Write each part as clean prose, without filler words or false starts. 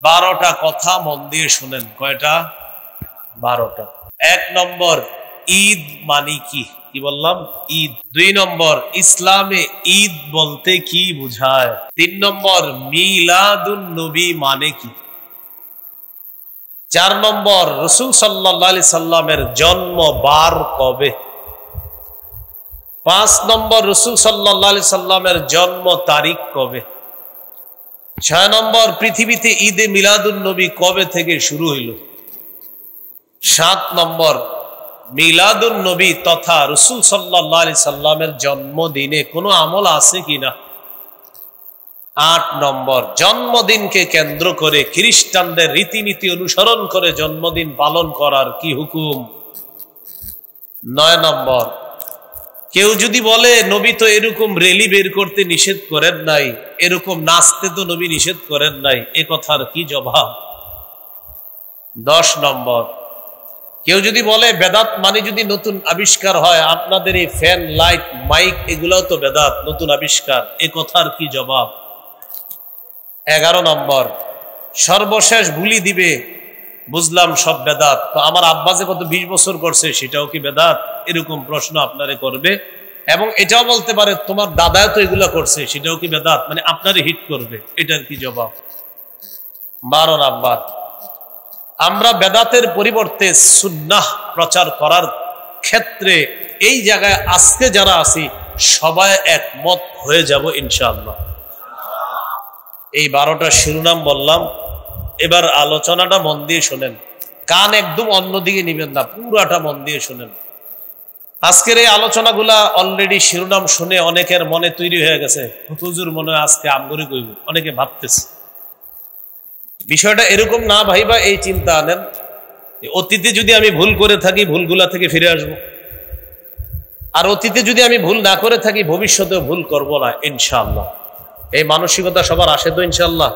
12টা কথা মন দিয়ে শুনেন। কয়টা? 12টা। 1 নম্বর, ঈদ মানে কি? কি বললাম? ঈদ। 2 নম্বর, ইসলামে ঈদ বলতে কি বোঝায়? 3 নম্বর, মিলাদুন নবী মানে কি? 4 নম্বর, রাসূল সাল্লাল্লাহু আলাইহি সাল্লামের জন্ম বার কবে? 5 নম্বর, রাসূল সাল্লাল্লাহু আলাইহি সাল্লামের জন্ম তারিখ কবে? 6 নম্বর, পৃথিবীতে ঈদে মিলাদুন নবী কবে থেকে শুরু হইল? 7 নম্বর, মিলাদুন নবী তথা রাসূল সাল্লাল্লাহু আলাইহি সাল্লামের জন্মদিনে কোনো আমল আছে কিনা? 8 নম্বর, জন্মদিনকে কেন্দ্র করে খ্রিস্টানদের রীতিনীতি অনুসরণ করে জন্মদিন পালন করার কি হুকুম? 9 নম্বর, কেউ যদি বলে নবী তো এরকম রেলি বের করতে নিষেধ করেন নাই, এরকম নাচতে তো নবী নিষেধ করেন নাই, এ কথার কি জবাব? 10 নম্বর, কেউ যদি বলে বেদাত মানে যদি নতুন আবিষ্কার হয়, আপনাদের এই ফ্যান, লাইট, মাইক এগুলোও তো বেদাত, নতুন আবিষ্কার, এ কথার কি জবাব? 11 নম্বর, সর্বশেষ বুলি দিবে বুঝলাম সব বেদাত, তো আমার আব্বা যে কত 20 বছর করছে সেটাও কি বেদাত? এরকম প্রশ্ন আপনারে করবে। এবং এটাও বলতে পারে তোমার দাদাও তো এগুলা করছে, সেটাও কি বেদাত? মানে আপনারে হিট করবে, এটার কি জবাব? 12 নাম্বার, আমরা বেদাতের পরিবর্তে সুন্নাহ প্রচার করার ক্ষেত্রে এই জায়গায় আজকে যারা আছি সবাই একমত হয়ে যাব ইনশাআল্লাহ। এই 12টা শিরোনাম বললাম। এবার আলোচনাটা মন দিয়ে শোনেন, কান একদম অন্যদিকে নিবেন না, পুরাটা মন দিয়ে শোনেন। আজকের এই আলোচনাগুলা অলরেডি শিরোনাম শুনে অনেকের মনে তৈরি হয়ে গেছে, হুজুর মনে হয় আজকে আমগরি কইব, অনেকে ভাবতেছে। বিষয়টা এরকম না ভাইবা, এই চিন্তা আনেন অতীতে যদি আমি ভুল করে থাকি ভুলগুলা থেকে ফিরে আসব, আর অতীতে যদি আমি ভুল না করে থাকি ভবিষ্যতেও ভুল করব না ইনশাআল্লাহ। এই মানসিকতা সবার আসে তো ইনশাআল্লাহ।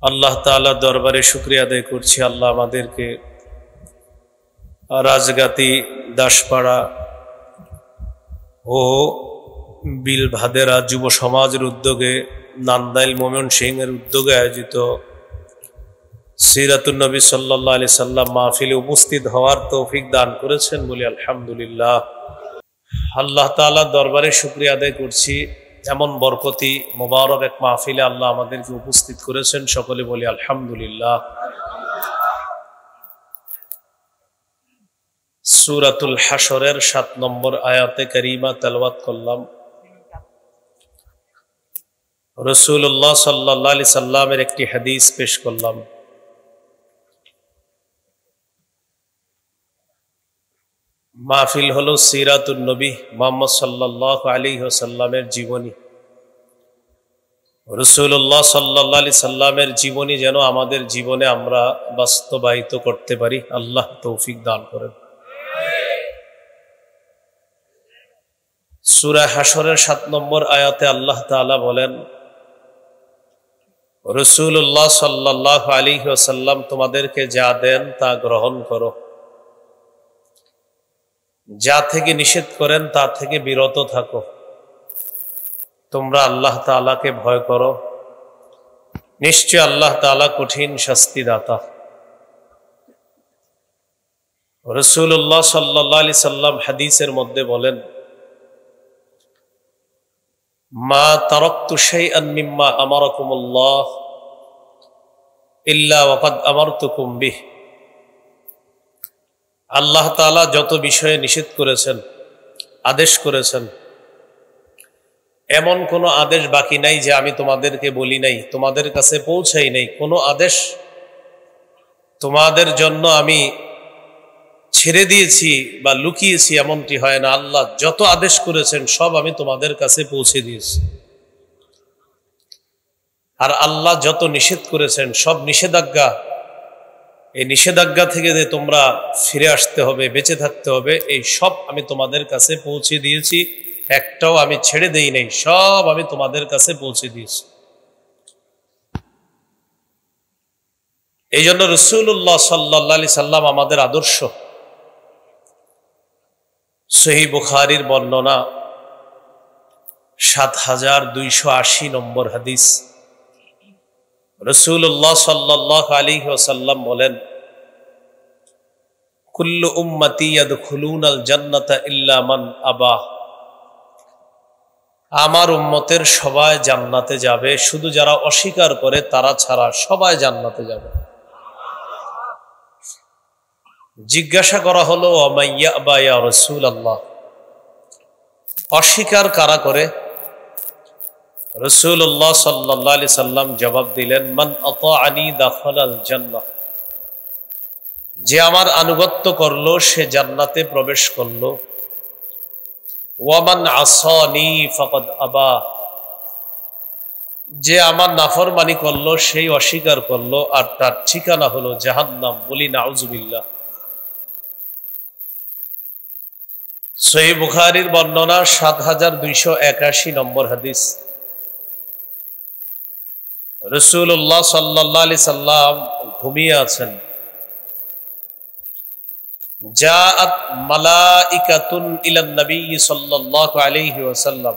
আল্লাহ তাআলা দরবারে শুকরিয়া আদায় করছি, আল্লাহ আমাদেরকে রাজগাতি, দাসপাড়া ও বিলভাদেরা যুব সমাজের উদ্যোগে, নান্দাইল ময়মনসিংহ এর উদ্যোগে আয়োজিত সিরাতুন নবী সাল্লাল্লাহু আলাইহি সাল্লাম মাহফিলে উপস্থিত হওয়ার তৌফিক দান করেছেন বলি আলহামদুলিল্লাহ। আল্লাহ তাআলা দরবারে শুকরিয়া আদায় করছি, এমন বরকতি মোবারক এক মাহফিলে আল্লাহ আমাদেরকে উপস্থিত করেছেন, সকলে বলি আলহামদুলিল্লাহ। সূরাতুল হাশরের 7 নম্বর আয়াতে কারিমা তেলাওয়াত করলাম। রাসূলুল্লাহ সাল্লাল্লাহু আলাইহি সাল্লামের একটি হাদিস পেশ করলাম। মাহফিল হলো সিরাতুন নবী মুহাম্মদ সাল্লাল্লাহু আলাইহি ওয়াসাল্লামের জীবনী। রাসূলুল্লাহ সাল্লাল্লাহু আলাইহি সাল্লামের জীবনী যেন আমাদের জীবনে আমরা বাস্তবায়িত করতে পারি, আল্লাহ তৌফিক দান করেন। সূরা হাশরের 7 নম্বর আয়াতে আল্লাহ তাআলা বলেন, রাসূলুল্লাহ সাল্লাল্লাহু আলাইহি ওয়াসাল্লাম তোমাদেরকে যা দেন তা গ্রহণ করো, যা থেকে নিষেধ করেন তা থেকে বিরত থাকো, তোমরা আল্লাহ তাআলাকে ভয় করো, নিশ্চয় আল্লাহ তাআলা কঠিন শাস্তিদাতা। রাসূলুল্লাহ সাল্লাল্লাহু আলাইহি সাল্লাম হাদিসের মধ্যে বলেন, মা তারাকতু শাইআন মিম্মা আমারাকুমুল্লাহ ইল্লা ওয়াকাদ আমারতুকুম বিহ। আল্লাহ তাআলা যত বিষয়ে নিষেধ করেছেন, আদেশ করেছেন, এমন কোনো আদেশ বাকি নাই যে আমি তোমাদেরকে বলি নাই, তোমাদের কাছে পৌঁছাই নাই। কোনো আদেশ তোমাদের জন্য আমি ছেড়ে দিয়েছি বা লুকিয়েছি এমনটি হয় না। আল্লাহ যত আদেশ করেছেন সব আমি তোমাদের কাছে পৌঁছে দিয়েছি। আর আল্লাহ যত নিষেধ করেছেন সব নিষেধাজ্ঞা, এই নিষেধাজ্ঞা থেকে যে তোমরা ফিরে আসতে হবে, বেঁচে থাকতে হবে, এই সব আমি তোমাদের কাছে পৌঁছে দিয়েছি, একটাও আমি ছেড়ে দেই নাই, সব আমি তোমাদের কাছে পৌঁছে দিয়েছি। এই জন্য রাসূলুল্লাহ সাল্লাল্লাহু আলাইহি সাল্লাম আমাদের আদর্শ। সহিহ বুখারীর বর্ণনা ৭,২৮০ নম্বর হাদিস। রাসূলুল্লাহ সাল্লাল্লাহু আলাইহি ওয়াসাল্লাম বলেন, কুল্লু উম্মতি ইয়াদখুলুনাল জান্নাতা ইল্লা মান আবা। আমার উম্মতের সবাই জান্নাতে যাবে, শুধু যারা অস্বীকার করে তারা ছাড়া সবাই জান্নাতে যাবে। জিজ্ঞাসা করা হলো, ওয়া ইয়াবা ইয়া রাসূলুল্লাহ, অস্বীকার কারা করে? রাসূলুল্লাহ সাল্লাল্লাহু আলাইহি সাল্লাম জবাব দিলেন, মান আতাআনি দাখালাল জান্নাহ, যে আমার আনুগত্য করলো সে জান্নাতে প্রবেশ করলো। ওয়া মান আসানি ফাকাদ আবা, যে আমার নাফরমানি করলো সেই অস্বীকার করলো, আর তার ঠিকানা হলো জাহান্নাম। বলি নাউজুবিল্লাহ। সহিহ বুখারীর বর্ণনা ৭২৮১ নম্বর হাদিস। রাসূলুল্লাহ সাল্লাল্লাহু আলাইহি সাল্লাম ঘুমিয়ে আছেন। জাআত মালাইকাতুন ইলান নবী সাল্লাল্লাহু আলাইহি ওয়াসাল্লাম,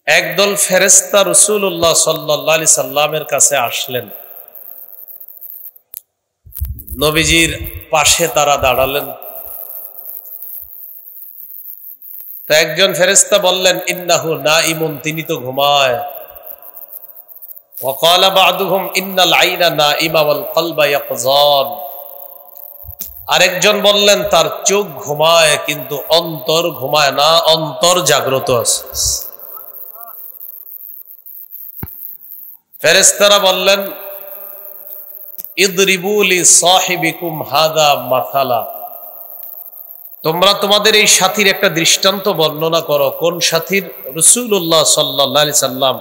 একদল ফেরেশতা রাসূলুল্লাহ সাল্লাল্লাহু আলাইহি সাল্লামের কাছে আসলেন। নবীজির পাশে তারা দাঁড়ালেন। তো একজন ফেরেশতা বললেন, ইন্নাহু নাইমুন, তিনি তো ঘুমায়। ওয়া ক্বালা বা'দুহুম ইন্নাল আইনা নাইমা ওয়াল কলবা ইয়াকযান, আরেকজন বললেন তার চোখ ঘুমায় কিন্তু অন্তর ঘুমায় না, অন্তর জাগ্রত আছে। ফেরেশতারা বললেন, ইদরিবু লি সাহিবিকুম হাদা মাসালা, তোমরা তোমাদের এই সাথীর একটা দৃষ্টান্ত বর্ণনা করো। কোন সাথীর? রাসূলুল্লাহ সাল্লাল্লাহু আলাইহি সাল্লাম,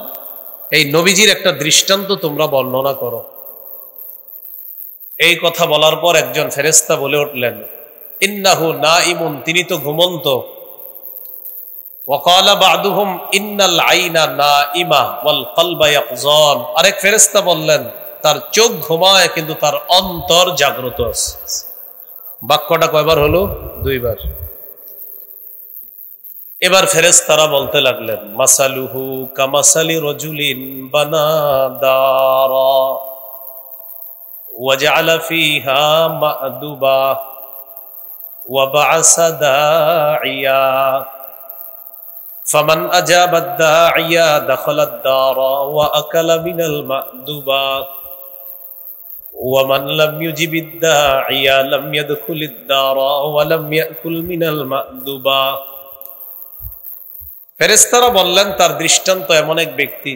এই নবীজির একটা দৃষ্টান্ত তোমরা বর্ণনা করো। এই কথা বলার পর একজন ফেরেশতা বলে উঠলেন, ইন্নাহু নাইমুন, তিনি তো ঘুমন্ত। ওয়া ক্বালা বা'দুহুম ইন্নাল আইনা নাইমা ওয়াল কলবা ইয়াকযান, আরেক ফেরেশতা বললেন তার চোখ ঘুমায় কিন্তু তার অন্তর জাগ্রত আছে। বাক্যটা কয়বার হলো? দুইবার। এবার ফেরেশতারা বলতে লাগলেন, মাসালুহু কামাসালি রাজুলিন বানা দারা ওয়াজআলা ফিহা মা'দুবা ওয়া বা'সা দা'iয়া ফামান আজাবা দা'iয়া দাখালা দারা ওয়া আকালা মিনাল মা'দুবা ওয়া মান লাম ইউজিবিদ দা'iয়া লাম ইয়াদখুলিদ দারা ওয়া লাম ইয়াকুল মিনাল মা'দুবা। ফেরেশতারা বললেন, তার দৃষ্টান্ত এমন এক ব্যক্তি,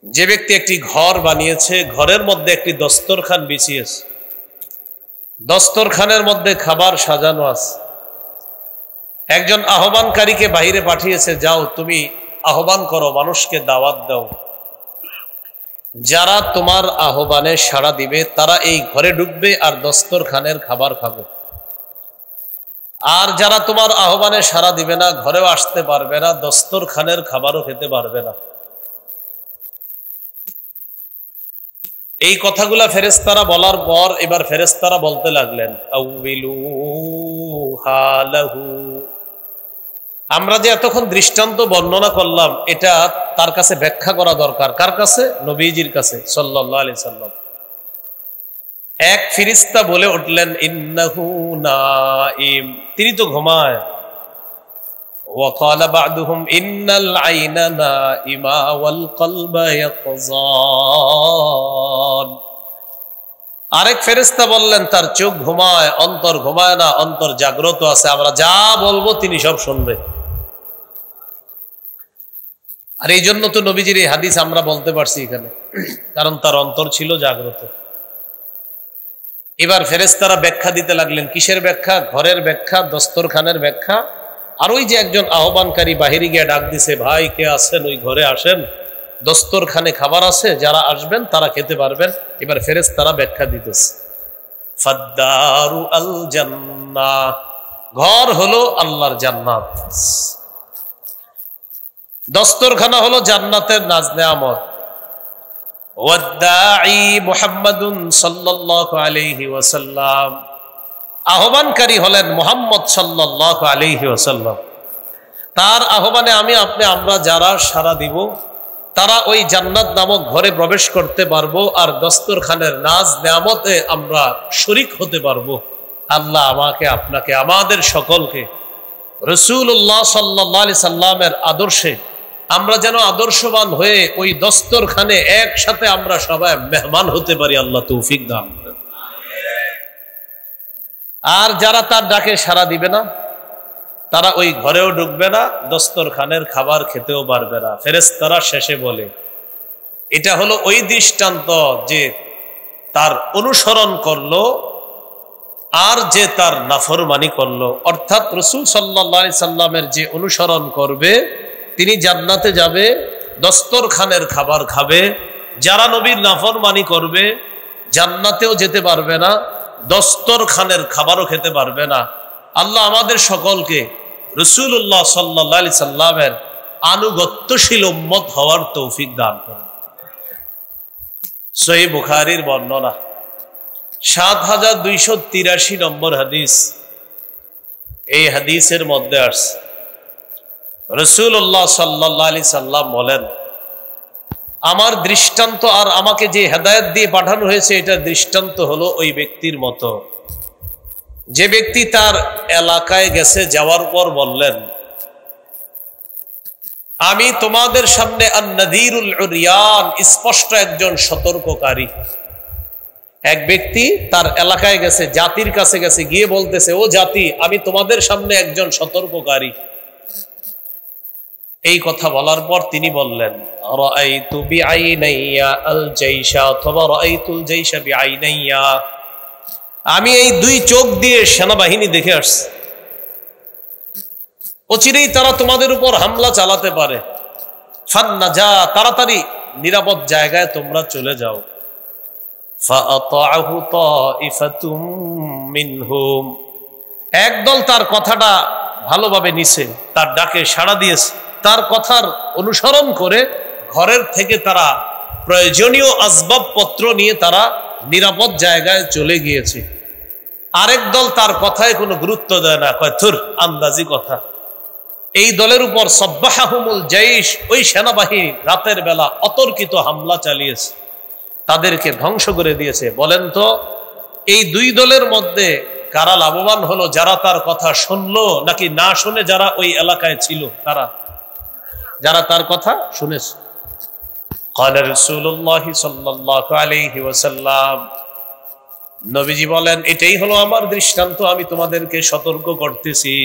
যে ব্যক্তি একটি ঘর বানিয়েছে, ঘরের মধ্যে একটি দস্তরখান বিছিয়েছে, দস্তরখানের মধ্যে খাবার সাজানো আছে। একজন আহ্বানকারীকে বাইরে পাঠিয়েছে, যাও তুমি আহ্বান করো, মানুষকে দাওয়াত দাও। যারা তোমার আহ্বানে সাড়া দিবে তারা এই ঘরে ঢুকবে আর দস্তরখানের খাবার খাবে। আর যারা তোমার আহ্বানে সাড়া দিবে না, ঘরেও আসতে পারবে না, দস্তরখানের খাবারও খেতে পারবে না। এই কথাগুলা ফেরেশতারা বলার পর এবার ফেরেশতারা বলতে লাগলেন, আউবিলু হালাহু, আমরা যে এতক্ষণ দৃষ্টান্ত বর্ণনা করলাম এটা তার কাছে ব্যাখ্যা করা দরকার। কার কাছে? নবীজির কাছে সাল্লাল্লাহু আলাইহি সাল্লাম। এক ফেরেশতা বলে উঠলেন, ইন্নাহু নাইম, তিনি তো ঘুমায়। ওয়া ক্বালা বা'দুহুম ইন্নাল আইনা নাইমা ওয়াল কলবা ইয়াকযান, আরেক ফেরেশতা বললেন তার চোখ ঘুমায়, অন্তর ঘুমায় না, অন্তর জাগ্রত আছে। আমরা যা বলবো তিনি সব শুনবে। আর এই জন্য তো নবীজির এই হাদিস আমরা বলতে পারছি এখানে, কারণ তার অন্তর ছিল জাগ্রত। এবার ফেরেশতারা ব্যাখ্যা দিতে লাগলেন। কিসের ব্যাখ্যা? ঘরের ব্যাখ্যা, দস্তরখানের ব্যাখ্যা। আর ওই যে একজন আহ্বানকারী বাহিরে গিয়ে ডাক দিছে, ভাই কে আছেন, ওই ঘরে আসেন, দস্তরখানে খাবার আছে, যারা আসবেন তারা খেতে পারবেন। এবার ফেরেশতারা ব্যাখ্যা দিতেছে, ফাদ্দারু আল জান্নাহ, ঘর হলো আল্লাহর জান্নাত, দস্তরখানা হলো জান্নাতের নাজ নেয়ামত। ওয়াদ্দাঈ মুহাম্মাদুন সাল্লাল্লাহু আলাইহি ওয়াসাল্লাম, আহ্বানকারী হলেন মুহাম্মদ সাল্লাল্লাহু আলাইহি ওয়াসাল্লাম। তার আহ্বানে আমি আপনি আমরা যারা সাড়া দিব তারা ওই জান্নাত নামক ঘরে প্রবেশ করতে পারবো আর দস্তরখানের নাজ নেয়ামতে আমরা শরীক হতে পারবো। আল্লাহ আমাকে, আপনাকে, আমাদের সকলকে রাসূলুল্লাহ সাল্লাল্লাহু আলাইহি সাল্লামের আদর্শে আমরা যেন আদর্শবান হয়ে ওই দস্তরখানে একসাথে আমরা সবাই মেহমান হতে পারি। আল্লাহ তৌফিক দান করেন। আর যারা তার ডাকে সাড়া দিবে না, তারা ওই ঘরেও ঢুকবে না, দস্তরখানের খাবার খেতেও পারবে না। ফেরেশতারা শেষে বলে, এটা হলো ওই দৃষ্টান্ত যে তার অনুসরণ করলো আর যে তার নাফরমানি করলো। অর্থাৎ রাসূল সাল্লাল্লাহু আলাইহি সাল্লামের যে অনুসরণ করবে তিনি জান্নাতে যাবে, দস্তরখানের খাবার খাবে। যারা নবীর নাফরমানি করবে জান্নাতেও যেতে পারবে না, দস্তরখানের খাবারও খেতে পারবে না। আল্লাহ আমাদের সকলকে রাসূলুল্লাহ সাল্লাল্লাহু আলাইহি সাল্লামের আনুগত্যশীল উম্মত হওয়ার তৌফিক দান করেন। সহিহ বুখারীর বর্ণনা ৭২৮৩ নম্বর হাদিস। এই হাদিসের মধ্যে আসছে রাসূলুল্লাহ সাল্লাল্লাহু আলাইহি সাল্লাম বলেন, আমার দৃষ্টান্ত আর আমাকে যে হেদায়েত দিয়ে পাঠানো হয়েছে এটার দৃষ্টান্ত হলো ওই ব্যক্তির মতো যে ব্যক্তি তার এলাকায় গেছে, যাওয়ার পর বললেন, আমি তোমাদের সামনে আন-নাযীরুল উরিয়ান, স্পষ্ট একজন সতর্ককারী। এক ব্যক্তি তার এলাকায় গেছে, জাতির কাছে গেছে, গিয়ে বলতেছে, ও জাতি, আমি তোমাদের সামনে একজন সতর্ককারী। এই কথা বলার পর তিনি বললেন, রাআইতু বিআইনাইয়া আল জাইশা অথবা রাআইতুল জাইশা বিআইনাইয়া, আমি এই দুই চোখ দিয়ে সেনাবাহিনী দেখে আসছি, অচিরেই তারা তোমাদের উপর হামলা চালাতে পারে। ফান্নাজা, তাড়াতাড়ি নিরাপদ জায়গায় তোমরা চলে যাও। ফাআতাহু তাইফাতুম মিনহুম, একদল তার কথাটা ভালোভাবে নিছে, তার ডাকে সাড়া দিয়েছে, তার কথার অনুসরণ করে ঘরের থেকে তারা প্রয়োজনীয় আসবাবপত্র নিয়ে তারা নিরাপদ জায়গায় চলে গিয়েছে। আরেক দল তার কথায় কোনো গুরুত্ব দেয় না, কয় থুর, আন্দাজি কথা। এই দলের উপর সাব্বাহাহুমুল জাইশ, ওই সেনাবাহিনী রাতের বেলা অতর্কিত হামলা চালিয়েছে, তাদেরকে ধ্বংস করে দিয়েছে। বলেন তো এই দুই দলের মধ্যে কারা লাভবান হলো? যারা তার কথা শুনলো নাকি না শুনে যারা ওই এলাকায় ছিল? তারা যারা তার কথা শুনেছে। قال رسول الله صلى الله عليه وسلم, নবীজি বলেন, এটাই হলো আমার দৃষ্টান্ত, আমি তোমাদেরকে সতর্ক করতেছি।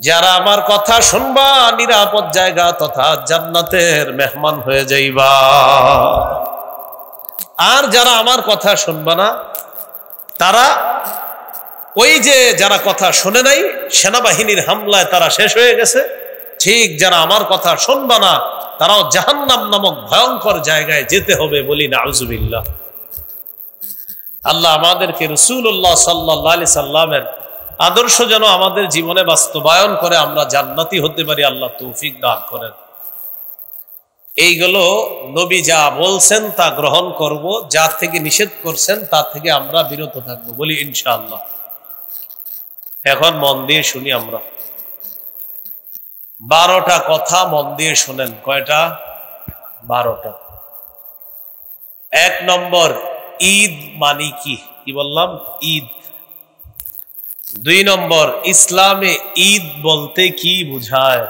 যারা আমার কথা শুনবা নিরাপদ জায়গা তথা জান্নাতের মেহমান হয়ে যাইবা, আর যারা আমার কথা শুনবা না তারা ওই যে যারা কথা শুনে নাই, সেনাবাহিনীর হামলায় তারা শেষ হয়ে গেছে, ঠিক যারা আমার কথা শুনবা না তারাও জাহান্নাম নামক ভয়ঙ্কর জায়গায় যেতে হবে। বলি নাউজুবিল্লাহ। আল্লাহ আমাদেরকে রাসূলুল্লাহ সাল্লাল্লাহু আলাইহি সাল্লামের আদর্শ যেন আমাদের জীবনে বাস্তবায়ন করে আমরা জান্নাতি হতে পারি। আল্লাহ তৌফিক দান করেন। এইগুলো নবী যা বলছেন তা গ্রহণ করব, যা থেকে নিষেধ করছেন তা থেকে আমরা বিরত থাকবো। বলি ইনশাআল্লাহ। এখন মন দিয়ে শুনি আমরা। 12টা কথা মন দিয়ে শুনেন। কয়টা? 12টা। 1 নম্বর, ঈদ মানে কি? কি বললাম? ঈদ। 2 নম্বর, ইসলামে ঈদ বলতে কি বোঝায়?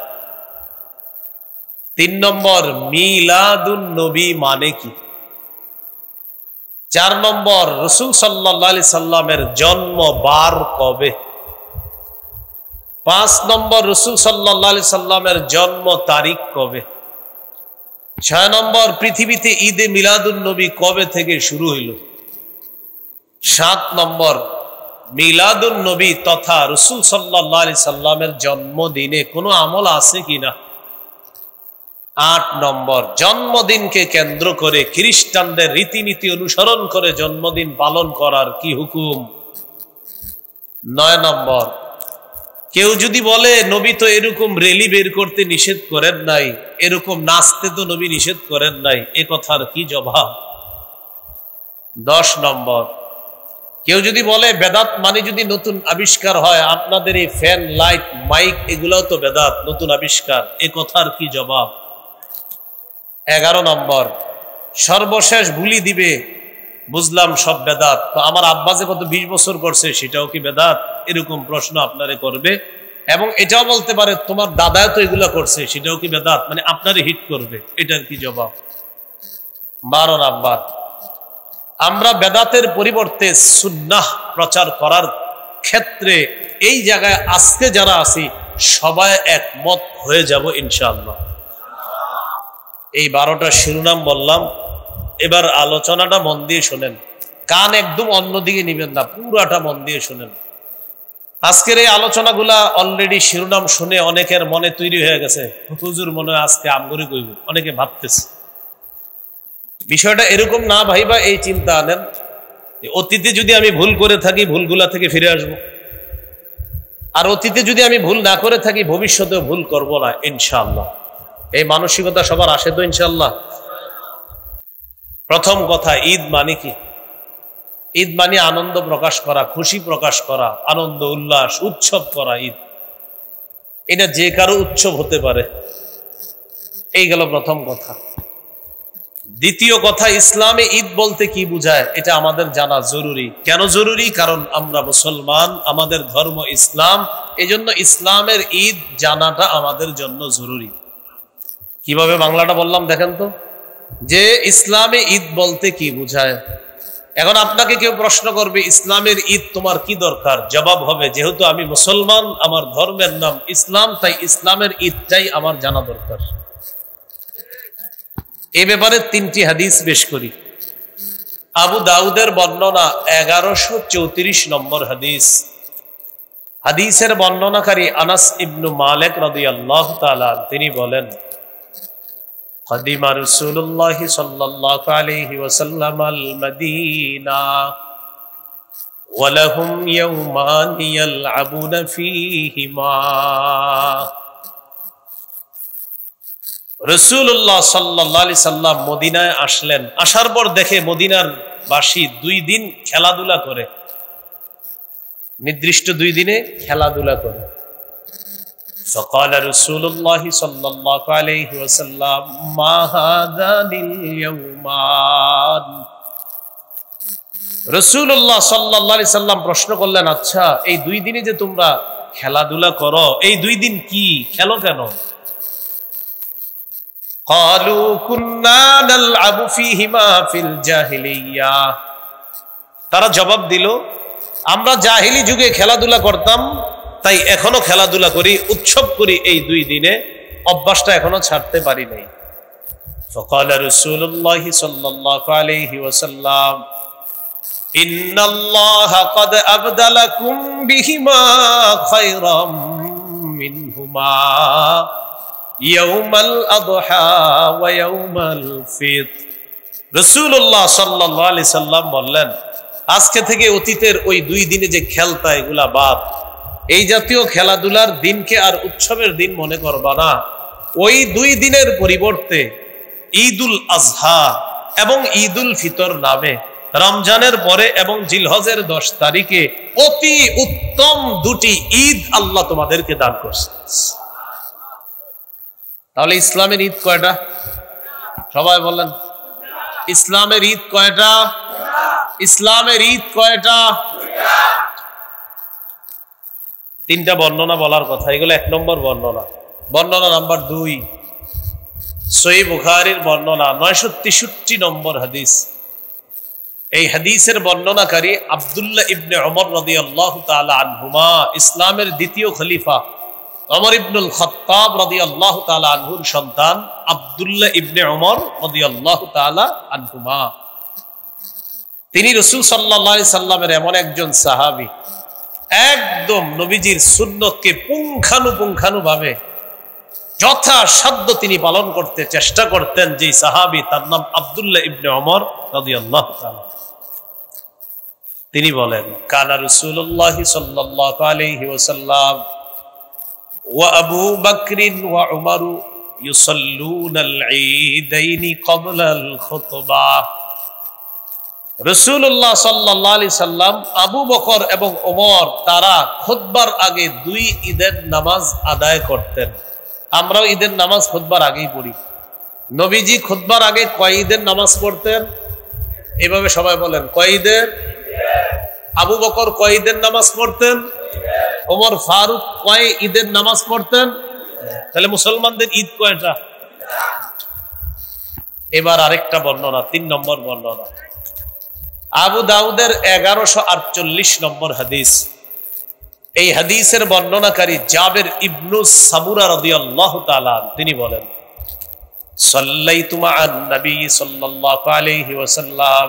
3 নম্বর, মিলাদুন নবী মানে কি? 4 নম্বর, রাসূল সাল্লাল্লাহু আলাইহি সাল্লামের জন্ম বার কবে? 5 নম্বর, রাসূল সাল্লাল্লাহু আলাইহি সাল্লামের জন্ম তারিখ কবে? 6 নম্বর, পৃথিবীতে ঈদে মিলাদুন নবী কবে থেকে শুরু হইল? 7 নম্বর, মিলাদুন নবী তথা রাসূল সাল্লাল্লাহু আলাইহি সাল্লামের জন্মদিনে কোনো আমল আছে কিনা? 8 নম্বর, জন্মদিনকে কেন্দ্র করে খ্রিস্টানদের রীতিনীতি অনুসরণ করে জন্মদিন পালন করার কি হুকুম? 9 নম্বর, কেউ যদি বলে নবী তো এরকম র্যালি বের করতে নিষেধ করেন নাই, এরকম নাচতে তো নবী নিষেধ করেন নাই, এ কথার কি জবাব? 10 নম্বর, কেউ যদি বলে বেদাত মানে যদি নতুন আবিষ্কার হয়, আপনাদের এই ফ্যান, লাইট, মাইক এগুলোও তো বেদাত, নতুন আবিষ্কার, এ কথার কি জবাব? 11 নম্বর, সর্বশেষ ভুলি দিবে, বুঝলাম সব বেদাত, তো আমার আব্বা যে কত 20 বছর করছে সেটাও কি বেদাত? এরকম প্রশ্ন আপনারে করবে। এবং এটাও বলতে পারে তোমার দাদাও তো এগুলা করছে, সেটাও কি বেদাত? মানে আপনারে হিট করবে। এটার কি জবাব? 12 নাম্বার, আমরা বেদাতের পরিবর্তে সুন্নাহ প্রচার করার ক্ষেত্রে এই জায়গায় আজকে যারা আছি সবাই একমত হয়ে যাব ইনশাআল্লাহ। এই 12টা শিরোনাম বললাম। এবার আলোচনাটা মন দিয়ে শোনেন, কান একদম অন্যদিকে নিবেন না, পুরাটা মন দিয়ে শোনেন। আজকের এই আলোচনাগুলা অলরেডি শিরোনাম শুনে অনেকের মনে তৈরি হয়ে গেছে, হুজুর মনে হয় আজকে আমগরি কইব, অনেকে ভাবতেছে। বিষয়টা এরকম না ভাইবা, এই চিন্তা আনেন অতীতে যদি আমি ভুল করে থাকি ভুলগুলা থেকে ফিরে আসব, আর অতীতে যদি আমি ভুল না করে থাকি ভবিষ্যতেও ভুল করব না ইনশাআল্লাহ। এই মানসিকতা সবার আসে তো ইনশাআল্লাহ? প্রথম কথা, ঈদ মানে কি? ঈদ মানে আনন্দ প্রকাশ করা, খুশি প্রকাশ করা, আনন্দ উল্লাস উৎসব করা। ঈদ এটা যে কারো উৎসব হতে পারে। এই গেল প্রথম কথা। দ্বিতীয় কথা, ইসলামে ঈদ বলতে কি বুঝায় এটা আমাদের জানা জরুরি। কেন জরুরি? কারণ আমরা মুসলমান, আমাদের ধর্ম ইসলাম, এজন্য ইসলামের ঈদ জানাটা আমাদের জন্য জরুরি। কিভাবে বাংলাটা বললাম দেখেন তো, যে ইসলামে ঈদ বলতে কি বুঝায়। এখন আপনাকে কেউ প্রশ্ন করবে ইসলামের ঈদ তোমার কি দরকার? জবাব হবে, যেহেতু আমি মুসলমান, আমার ধর্মের নাম ইসলাম, তাই ইসলামের ঈদটাই আমার জানা দরকার। এ ব্যাপারে 3টি হাদিস পেশ করি। আবু দাউদের বর্ণনা 1134 নম্বর হাদিস। হাদিসের বর্ণনাকারী আনাস ইবনু মালিক রাদিয়াল্লাহু তাআলা, তিনি বলেন, কাদিমা রাসূলুল্লাহ সাল্লাল্লাহু আলাইহি ওয়াসাল্লাম আল মদিনা ওয়া লাহুম ইয়াওমান ইয়ালআবুনা ফীহিমা। রাসূলুল্লাহ সাল্লাল্লাহু আলাইহি সাল্লাম মদিনায় আসলেন। আসার পর দেখে মদিনার বাসী 2 দিন খেলাধুলা করে, নির্দিষ্ট 2 দিনে খেলাধুলা করে। فقال رسول الله صلى الله عليه وسلم ما هذان اليومان। রাসূলুল্লাহ সাল্লাল্লাহু আলাইহি সাল্লাম প্রশ্ন করলেন, আচ্ছা এই 2 দিনে যে তোমরা খেলাধুলা করো, এই 2 দিন কি, খেলো কেন? قالوا كنا نلعب فيهما في الجاهلية। তারা জবাব দিল, আমরা জাহিলি যুগে খেলাধুলা করতাম, তাই এখনো খেলাধুলা করি, উৎসব করি এই 2 দিনে, অভ্যাসটা এখনো ছাড়তে পারি নাই। فقال رسول الله صلى الله عليه وسلم إن الله قد أبدلكم بهما خيرا منهما يوم الأضحى ويوم الفطر। রাসূলুল্লাহ সাল্লাল্লাহু আলাইহি সাল্লাম বললেন, আজকে থেকে অতীতের ওই 2 দিনে যে খেলতা এগুলা বাদ, এই জাতীয় খেলাধুলার দিনকে আর উৎসবের দিন মনে করবা না। ওই 2 দিনের পরিবর্তে ঈদুল আজহা এবং ঈদুল ফিতর নামে রমজানের পরে এবং জিলহজের 10 তারিখে অতি উত্তম 2টি ঈদ আল্লাহ তোমাদেরকে দান করছে। তাহলে ইসলামের ঈদ কয়টা? সবাই বলেন, ইসলামের ঈদ কয়টা? ইসলামের ঈদ কয়টা? 3টা বর্ণনা বলার কথা, এগুলো 1 নম্বর বর্ণনা। বর্ণনা নাম্বার 2, সহিহ বুখারীর বর্ণনা 963 নম্বর হাদিস। এই হাদিসের বর্ণনাকারী আব্দুল্লাহ ইবনে ওমর রাদিয়াল্লাহু তাআলা আনহুমা, ইসলামের দ্বিতীয় খলিফা ওমর ইবনুল খাত্তাব রাদিয়াল্লাহু তাআলা আনহুর সন্তান আব্দুল্লাহ ইবনে ওমর রাদিয়াল্লাহু তাআলা আনহুমা। তিনি রাসূল সাল্লাল্লাহু আলাইহি সাল্লামের এমন একজন সাহাবী, একদম নবীজির সুন্নতকে পুঙ্খানুপুঙ্খানুভাবে যথাসাধ্য তিনি পালন করতে চেষ্টা করতেন। যে সাহাবী, তার নাম আব্দুল্লাহ ইবনে ওমর রাদিয়াল্লাহু তাআলা। তিনি বলেন, কানা রাসূলুল্লাহ সাল্লাল্লাহু আলাইহি ওয়াসাল্লাম ওয়া আবু বকর ওয়া উমর ইউসাল্লুনাল ঈদাইনি ক্বাবলা আল খুতবাহ। রাসূলুল্লাহ সাল্লাল্লাহু আলাইহি সাল্লাম, আবু বকর এবং ওমর, তারা খুতবার আগে 2 ঈদের নামাজ আদায় করতেন। আমরাও ঈদের নামাজ খুতবার আগেই পড়ি। নবীজি খুতবার আগে কয় ঈদের নামাজ পড়তেন? এভাবে সবাই বলেন, কয় ঈদের? আবু বকর কয় ঈদের নামাজ পড়তেন? ওমর ফারুক কয় ঈদের নামাজ পড়তেন? তাহলে মুসলমানদের ঈদ কয়টা? এবার আরেকটা বর্ণনা, 3 নম্বর বর্ণনা, আবু দাউদের 1148 নম্বর হাদিস। এই হাদিসের বর্ণনাকারী জাবের ইবনু সামুরা রাদিয়াল্লাহু তাআলা তিনি বলেন, সাল্লাইতু মা'আন নবী সাল্লাল্লাহু আলাইহি ওয়াসাল্লাম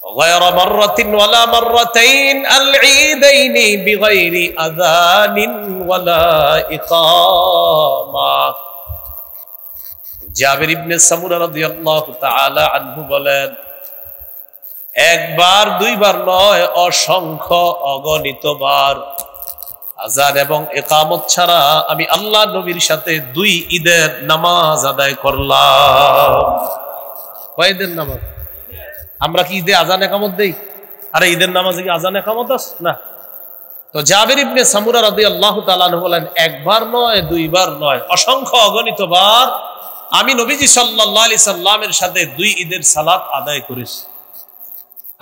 غير مرة ولا مرتين العيدين بغير أذان ولا إقامة। জাবের ইবনে সামুরা রাদিয়াল্লাহু তাআলা আনহু বলেন, একবার দুইবার নয়, অসংখ্য অগণিত বার আযান এবং ইকামত ছাড়া আমি আল্লাহ নবীর সাথে 2 ঈদের নামাজ আদায় করলাম। কয় ঈদের নামাজ? আমরা কি ঈদে আযান ইকামত দেই? আরে ঈদের নামাজে কি আযান ইকামত আছে না? তো জাবের ইবনে সামুরা রাদিয়াল্লাহু তাআলা আনহু বলেন, একবার নয়, দুইবার নয়, অসংখ্য অগণিত বার আমি নবীজি সাল্লাল্লাহু আলাইহি সাল্লামের সাথে 2 ঈদের সালাত আদায় করেছি।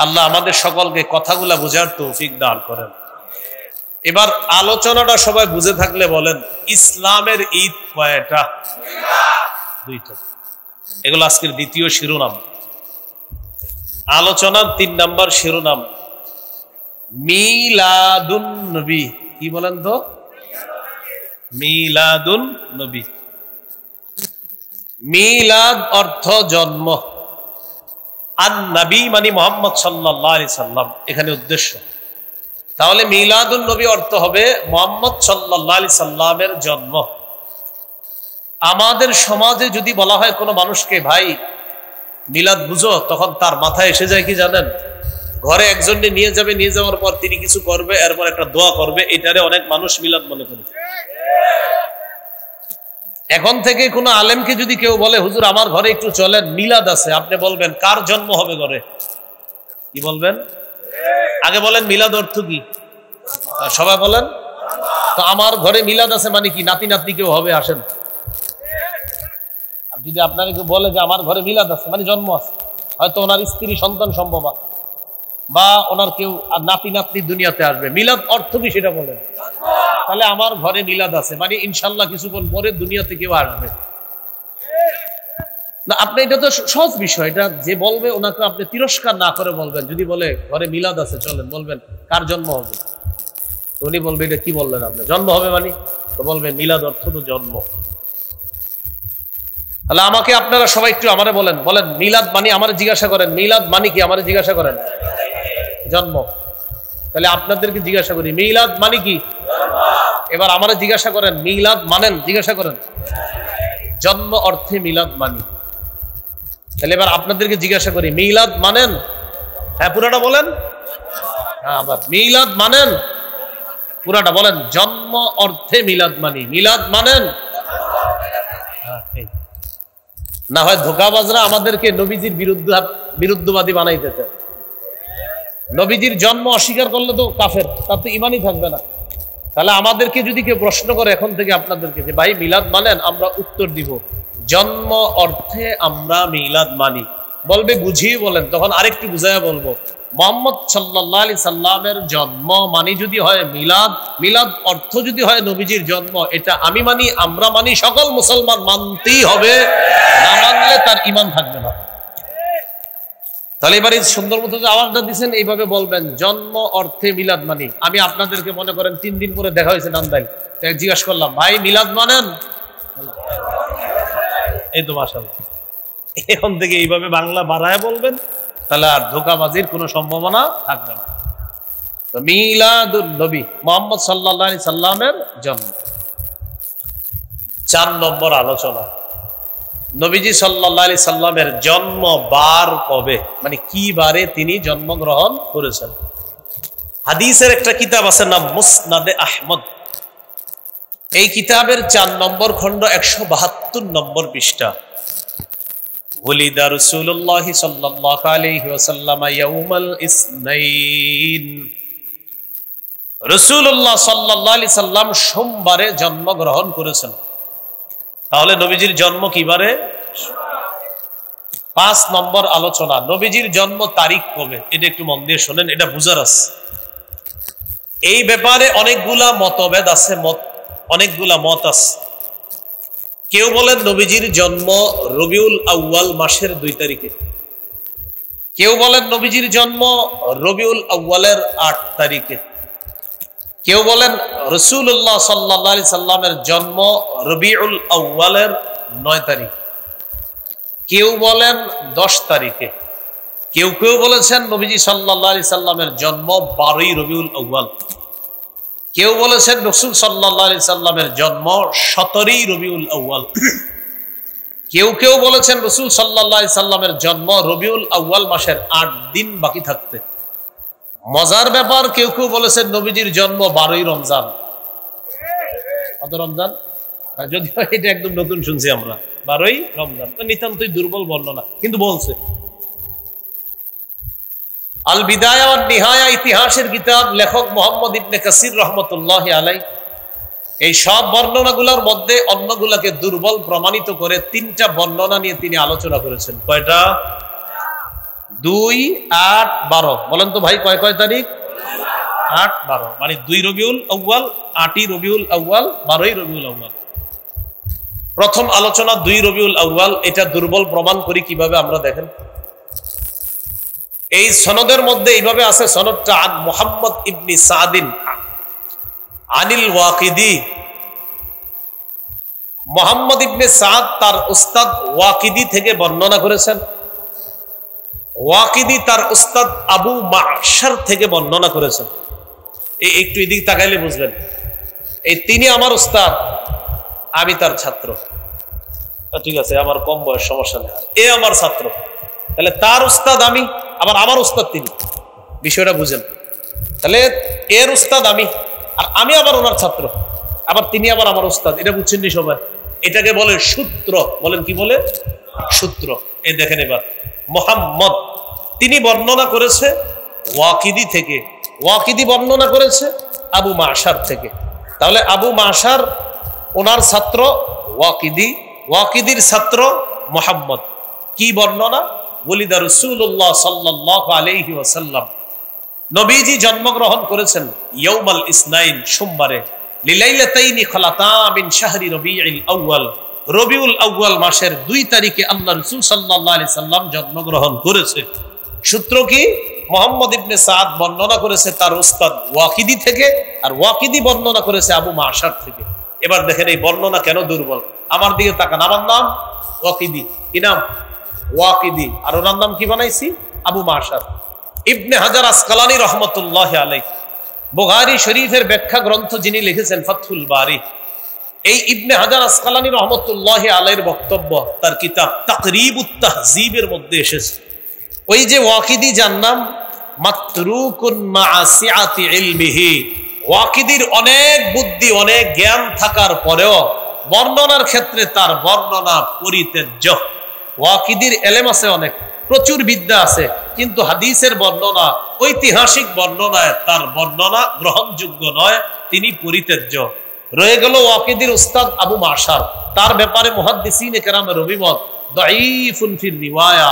আল্লাহ আমাদের সকলকে কথাগুলা বোঝার তৌফিক দান করেন। এবার আলোচনাটা সবাই বুঝে থাকলে বলেন, ইসলামের ঈদ কয়টা? 2টা। এগুলো আজকের দ্বিতীয় শিরোনাম। আলোচনার 3 নম্বর শিরোনাম, মিলাদুন নবী। কি বলেন তো? মিলাদুন নবী। মিলাদ অর্থ জন্ম, আর নবী মানে মুহাম্মদ সাল্লাল্লাহু আলাইহি সাল্লাম এখানে উদ্দেশ্য। তাহলে মিলাদুন নবী অর্থ হবে মুহাম্মদ সাল্লাল্লাহু আলাইহি সাল্লামের জন্ম। আমাদের সমাজে যদি বলা হয় কোনো মানুষকে, ভাই মিলাদ বুঝো, তখন তার মাথায় এসে যায় কি জানেন? ঘরে একজনকে নিয়ে যাবে, নিয়ে যাওয়ার পর তিনি কিছু করবে, এরপর একটা দোয়া করবে। এটারে অনেক মানুষ মিলাদ মনে করে। এখন থেকে কোন আলেমকে যদি কেউ বলে, হুজুর আমার ঘরে একটু চলেন, মিলাদ আছে, আপনি বলবেন কার জন্ম হবে ঘরে? কি বলবেন? আগে বলেন মিলাদ অর্থ কি? সবাই বলেন তো। আমার ঘরে মিলাদ আছে মানে কি? নাতি নাতনি কেউ হবে? আসেন, যদি আপনাকে কেউ বলে যে আমার ঘরে মিলাদ আছে মানে জন্ম আছে, হয়তো ওনার স্ত্রী সন্তান সম্ভব, বা ওনার কেউ নাতি নাতনি দুনিয়াতে আসবে। মিলাদ অর্থ কি সেটা বলেন। তাহলে আমার ঘরে মিলাদ আছে মানে ইনশাল্লাহ কিছুক্ষণ পরে দুনিয়াতে কেউ আসবে না। আপনি এটা তো সহজ বিষয়, এটা যে বলবে ওনাকে আপনি তিরস্কার না করে বলবেন। যদি বলে ঘরে মিলাদ আছে চলেন, বলবেন কার জন্ম হবে? তো উনি বলবে এটা কি বললেন আপনি? জন্ম হবে মানে? তো বলবেন মিলাদ অর্থ তো জন্ম। তাহলে আমাকে আপনারা সবাই একটু আমারে বলেন, বলেন মিলাদ মানে, আমারে জিজ্ঞাসা করেন মিলাদ মানে কি? আমারে জিজ্ঞাসা করেন জন্ম। তাহলে আপনাদেরকে জিজ্ঞাসা করি মিলাদ মানে কি? এবার আমারে জিজ্ঞাসা করেন মিলাদ মানেন? জিজ্ঞাসা করেন জন্ম অর্থে মিলাদ মানি। তাহলে এবার আপনাদেরকে জিজ্ঞাসা করি মিলাদ মানেন? হ্যাঁ পুরাটা বলেন। হ্যাঁ, আবার মিলাদ মানেন? পুরাটা বলেন। জন্ম অর্থে মিলাদ মানি। মিলাদ মানেন? না হয় ধোঁকাবাজরা আমাদেরকে নবীজির বিরুদ্ধবাদী বানাইতে চায়। নবীজির জন্ম অস্বীকার করলে তো কাফের, তার তো ইমানই থাকবে না। তাহলে আমাদেরকে যদি কেউ প্রশ্ন করে এখন থেকে আপনাদেরকে যে ভাই মিলাদ মানেন, আমরা উত্তর দিব জন্ম অর্থে আমরা মিলাদ মানি। বলবে বুঝিয়ে বলেন, তখন আরেকটু বুঝাইয়া বলবো মুহাম্মদ সাল্লাল্লাহু আলাইহি সাল্লামের জন্ম মানি যদি হয় মিলাদ, মিলাদ অর্থ যদি হয় নবীজির জন্ম, এটা আমি মানি, আমরা মানি, সকল মুসলমান মানতেই হবে। না মানলে তার ঈমান থাকবে না। তাহলে এবারে সুন্দর মতো যে আওয়াজটা দিচ্ছেন এইভাবে বলবেন জন্ম অর্থে মিলাদ মানি। আমি আপনাদেরকে মনে করেন 3 দিন পরে দেখা হয়েছে নান্দাইল, জিজ্ঞাসা করলাম ভাই মিলাদ মানেন? এই তো মাশাআল্লাহ। এখন থেকে এইভাবে বাংলা বাড়ায় বলবেন, তাহলে আর ধোঁকাবাজির কোনো সম্ভাবনা থাকবে না। তো মিলাদুন নবী মুহাম্মদ সাল্লাল্লাহু আলাইহি সাল্লামের জন্ম। 4 নম্বর আলোচনা, নবীজি সাল্লাল্লাহু আলাইহি সাল্লামের জন্ম বার কবে, মানে কি বারে তিনি জন্মগ্রহণ করেছেন। হাদিসের একটা কিতাব আছে নাম মুসনাদে আহমদ। এই কিতাবের 4 নম্বর খণ্ড 172 নম্বর পৃষ্ঠা। ওয়ালিদা রাসূলুল্লাহ সাল্লাল্লাহু আলাইহি ওয়াসাল্লাম ইয়াউমাল ইসনাইন। রাসূলুল্লাহ সাল্লাল্লাহু আলাইহি সাল্লাম সোমবারে জন্মগ্রহণ করেছেন। তাহলে নবীজির জন্ম কিবারে? 5 নম্বর আলোচনা, নবীজির জন্ম তারিখ কবে, এটা একটু মন দিয়ে শোনেন, এটা বুঝার আছে। এই ব্যাপারে অনেকগুলা মতভেদ আছে, অনেকগুলা মত আছে। কেউ বলেন নবীজির জন্ম রবিউল আউয়াল মাসের 2 তারিখে, কেউ বলেন নবীজির জন্ম রবিউল আউয়ালের 8 তারিখে, কেউ বলেন রাসূলুল্লাহ সাল্লাল্লাহু আলাইহি সাল্লামের জন্ম রবিউল আউয়ালের 9 তারিখ, কেউ বলেন 10 তারিখে, কেউ কেউ বলেছেন নবীজি সাল্লাল্লাহু আলাইহি সাল্লামের জন্ম 12ই রবিউল আউয়াল, কেউ বলেছেন রাসূল সাল্লাল্লাহু আলাইহি সাল্লামের জন্ম 17ই রবিউল আউয়াল, কেউ কেউ বলেছেন রাসূল সাল্লাল্লাহু আলাইহি সাল্লামের জন্ম রবিউল আউয়াল মাসের 8 দিন বাকি থাকতে। মজার ব্যাপার, কেউ কেউ বলেছেন নবীজির জন্ম 12ই রমজান। কত রমজান? যদিও এটা একদম নতুন শুনছি আমরা, 12ই রমজান, তো নিতান্তই দুর্বল বর্ণনা, কিন্তু বলছে। আল বিদায়া ওয়ান নিহায়া ইতিহাসের কিতাব, লেখক মুহাম্মদ ইবনে কাসির রাহমাতুল্লাহি আলাইহি এই সব বর্ণনাগুলোর মধ্যে অন্যগুলোকে দুর্বল প্রমাণিত করে 3টা বর্ণনা নিয়ে তিনি আলোচনা করেছেন। কয়টা? 2, 8, 12। বলেন তো ভাই, কয় তারিখ? 8, 12, মানে 2 রবিউল আউয়াল, 8ই রবিউল আউয়াল, 12ই রবিউল আউয়াল। প্রথম আলোচনা 2 রবিউল আউয়াল, এটা দুর্বল প্রমাণ করি কিভাবে আমরা দেখেন। এই সনদের মধ্যে এইভাবে আছে, সনদটা আন মুহাম্মদ ইবনে সাদিন আনিল ওয়াকিদি। মুহাম্মদ ইবনে সাদ তার উস্তাদ ওয়াকিদি থেকে বর্ণনা করেছেন, ওয়াকিদি তার উস্তাদ আবু মাশার থেকে বর্ণনা করেছেন। এই একটু এদিকে তাকাইলে বুঝবেন, এই তিনি আমার উস্তাদ, আমি তার ছাত্র। ঠিক আছে, আমার কম বয়স, সমস্যা নেই, এ আমার ছাত্র, তাহলে তার উস্তাদ আমি, আবার আমার উস্তাদ তিনি। বিষয়টা বুঝেন, তাহলে এর উস্তাদ আমি, আর আমি আবার ওনার ছাত্র, আবার তিনি আবার আমার উস্তাদ। এটা বুঝছেন নি সবাই? এটাকে বলে সূত্র। বলেন কি বলে? সূত্র। এই দেখেন এবার, মুহাম্মদ তিনি বর্ণনা করেছে ওয়াকিদি থেকে, ওয়াকিদি বর্ণনা করেছে আবু মাশার থেকে। তাহলে আবু মাশার ওনার ছাত্র ওয়াকিদি, ওয়াকিদির ছাত্র মুহাম্মদ। কি বর্ণনা? ওয়ালিদা রাসূলুল্লাহ সাল্লাল্লাহু আলাইহি ওয়াসাল্লাম, নবীজি জন্মগ্রহণ করেছেন ইয়াউমাল ইসনাইন, সোমবারে, লিলাইলাতাইনি খালাতা মিন শাহরি রবিউল আউয়াল, রবিউল আউয়াল মাসের 2 তারিখে আল্লাহ রাসূল সাল্লাল্লাহু আলাইহি সাল্লাম জন্মগ্রহণ করেছে। সূত্র কি? মুহাম্মদ ইবনে সাদ বর্ণনা করেছে তার উস্তাদ ওয়াকিদি থেকে, আর ওয়াকিদি বর্ণনা করেছে আবু মাশার থেকে। এবার দেখেন এই বর্ণনা কেন দুর্বল। আমার দিকে তাকান, আমার নাম ওয়াকিদি, কি নাম? ওয়াকিদি, আর ওনার নাম কি বানাইছি? আবু মাশার। ইবনে হাজার আসকালানী রহমতুল্লাহ আলাইহি বুখারী শরীফের ব্যাখ্যা গ্রন্থ যিনি লিখেছেন ফাতহুল বারী, এই ইবনে হাজার আসকালানী রহমতুল্লাহ আলাইহির বক্তব্য তার কিতাব তাকরিবুত তাহযীবের মধ্যে এসেছে। ওই যে ওয়াকিদি, যার নাম মাতরুকুন মা'a সিআতি ইলমিহি, ওয়াকিদির অনেক বুদ্ধি, অনেক জ্ঞান থাকার পরেও বর্ণনার ক্ষেত্রে তার বর্ণনা পরিত্যাজ্য। ওয়াকিদির এলেম আছে, অনেক প্রচুর বিদ্যা আছে, কিন্তু হাদিসের বর্ণনা, ঐতিহাসিক বর্ণনায় তার বর্ণনা গ্রহণযোগ্য নয়, তিনি পরিত্যাজ্য। রয়ে গেল ওয়াকিদির উস্তাদ আবু মাশার, তার ব্যাপারে মুহাদ্দিসিনে কেরামের অভিমত দাঈফুন ফির রিওয়ায়া,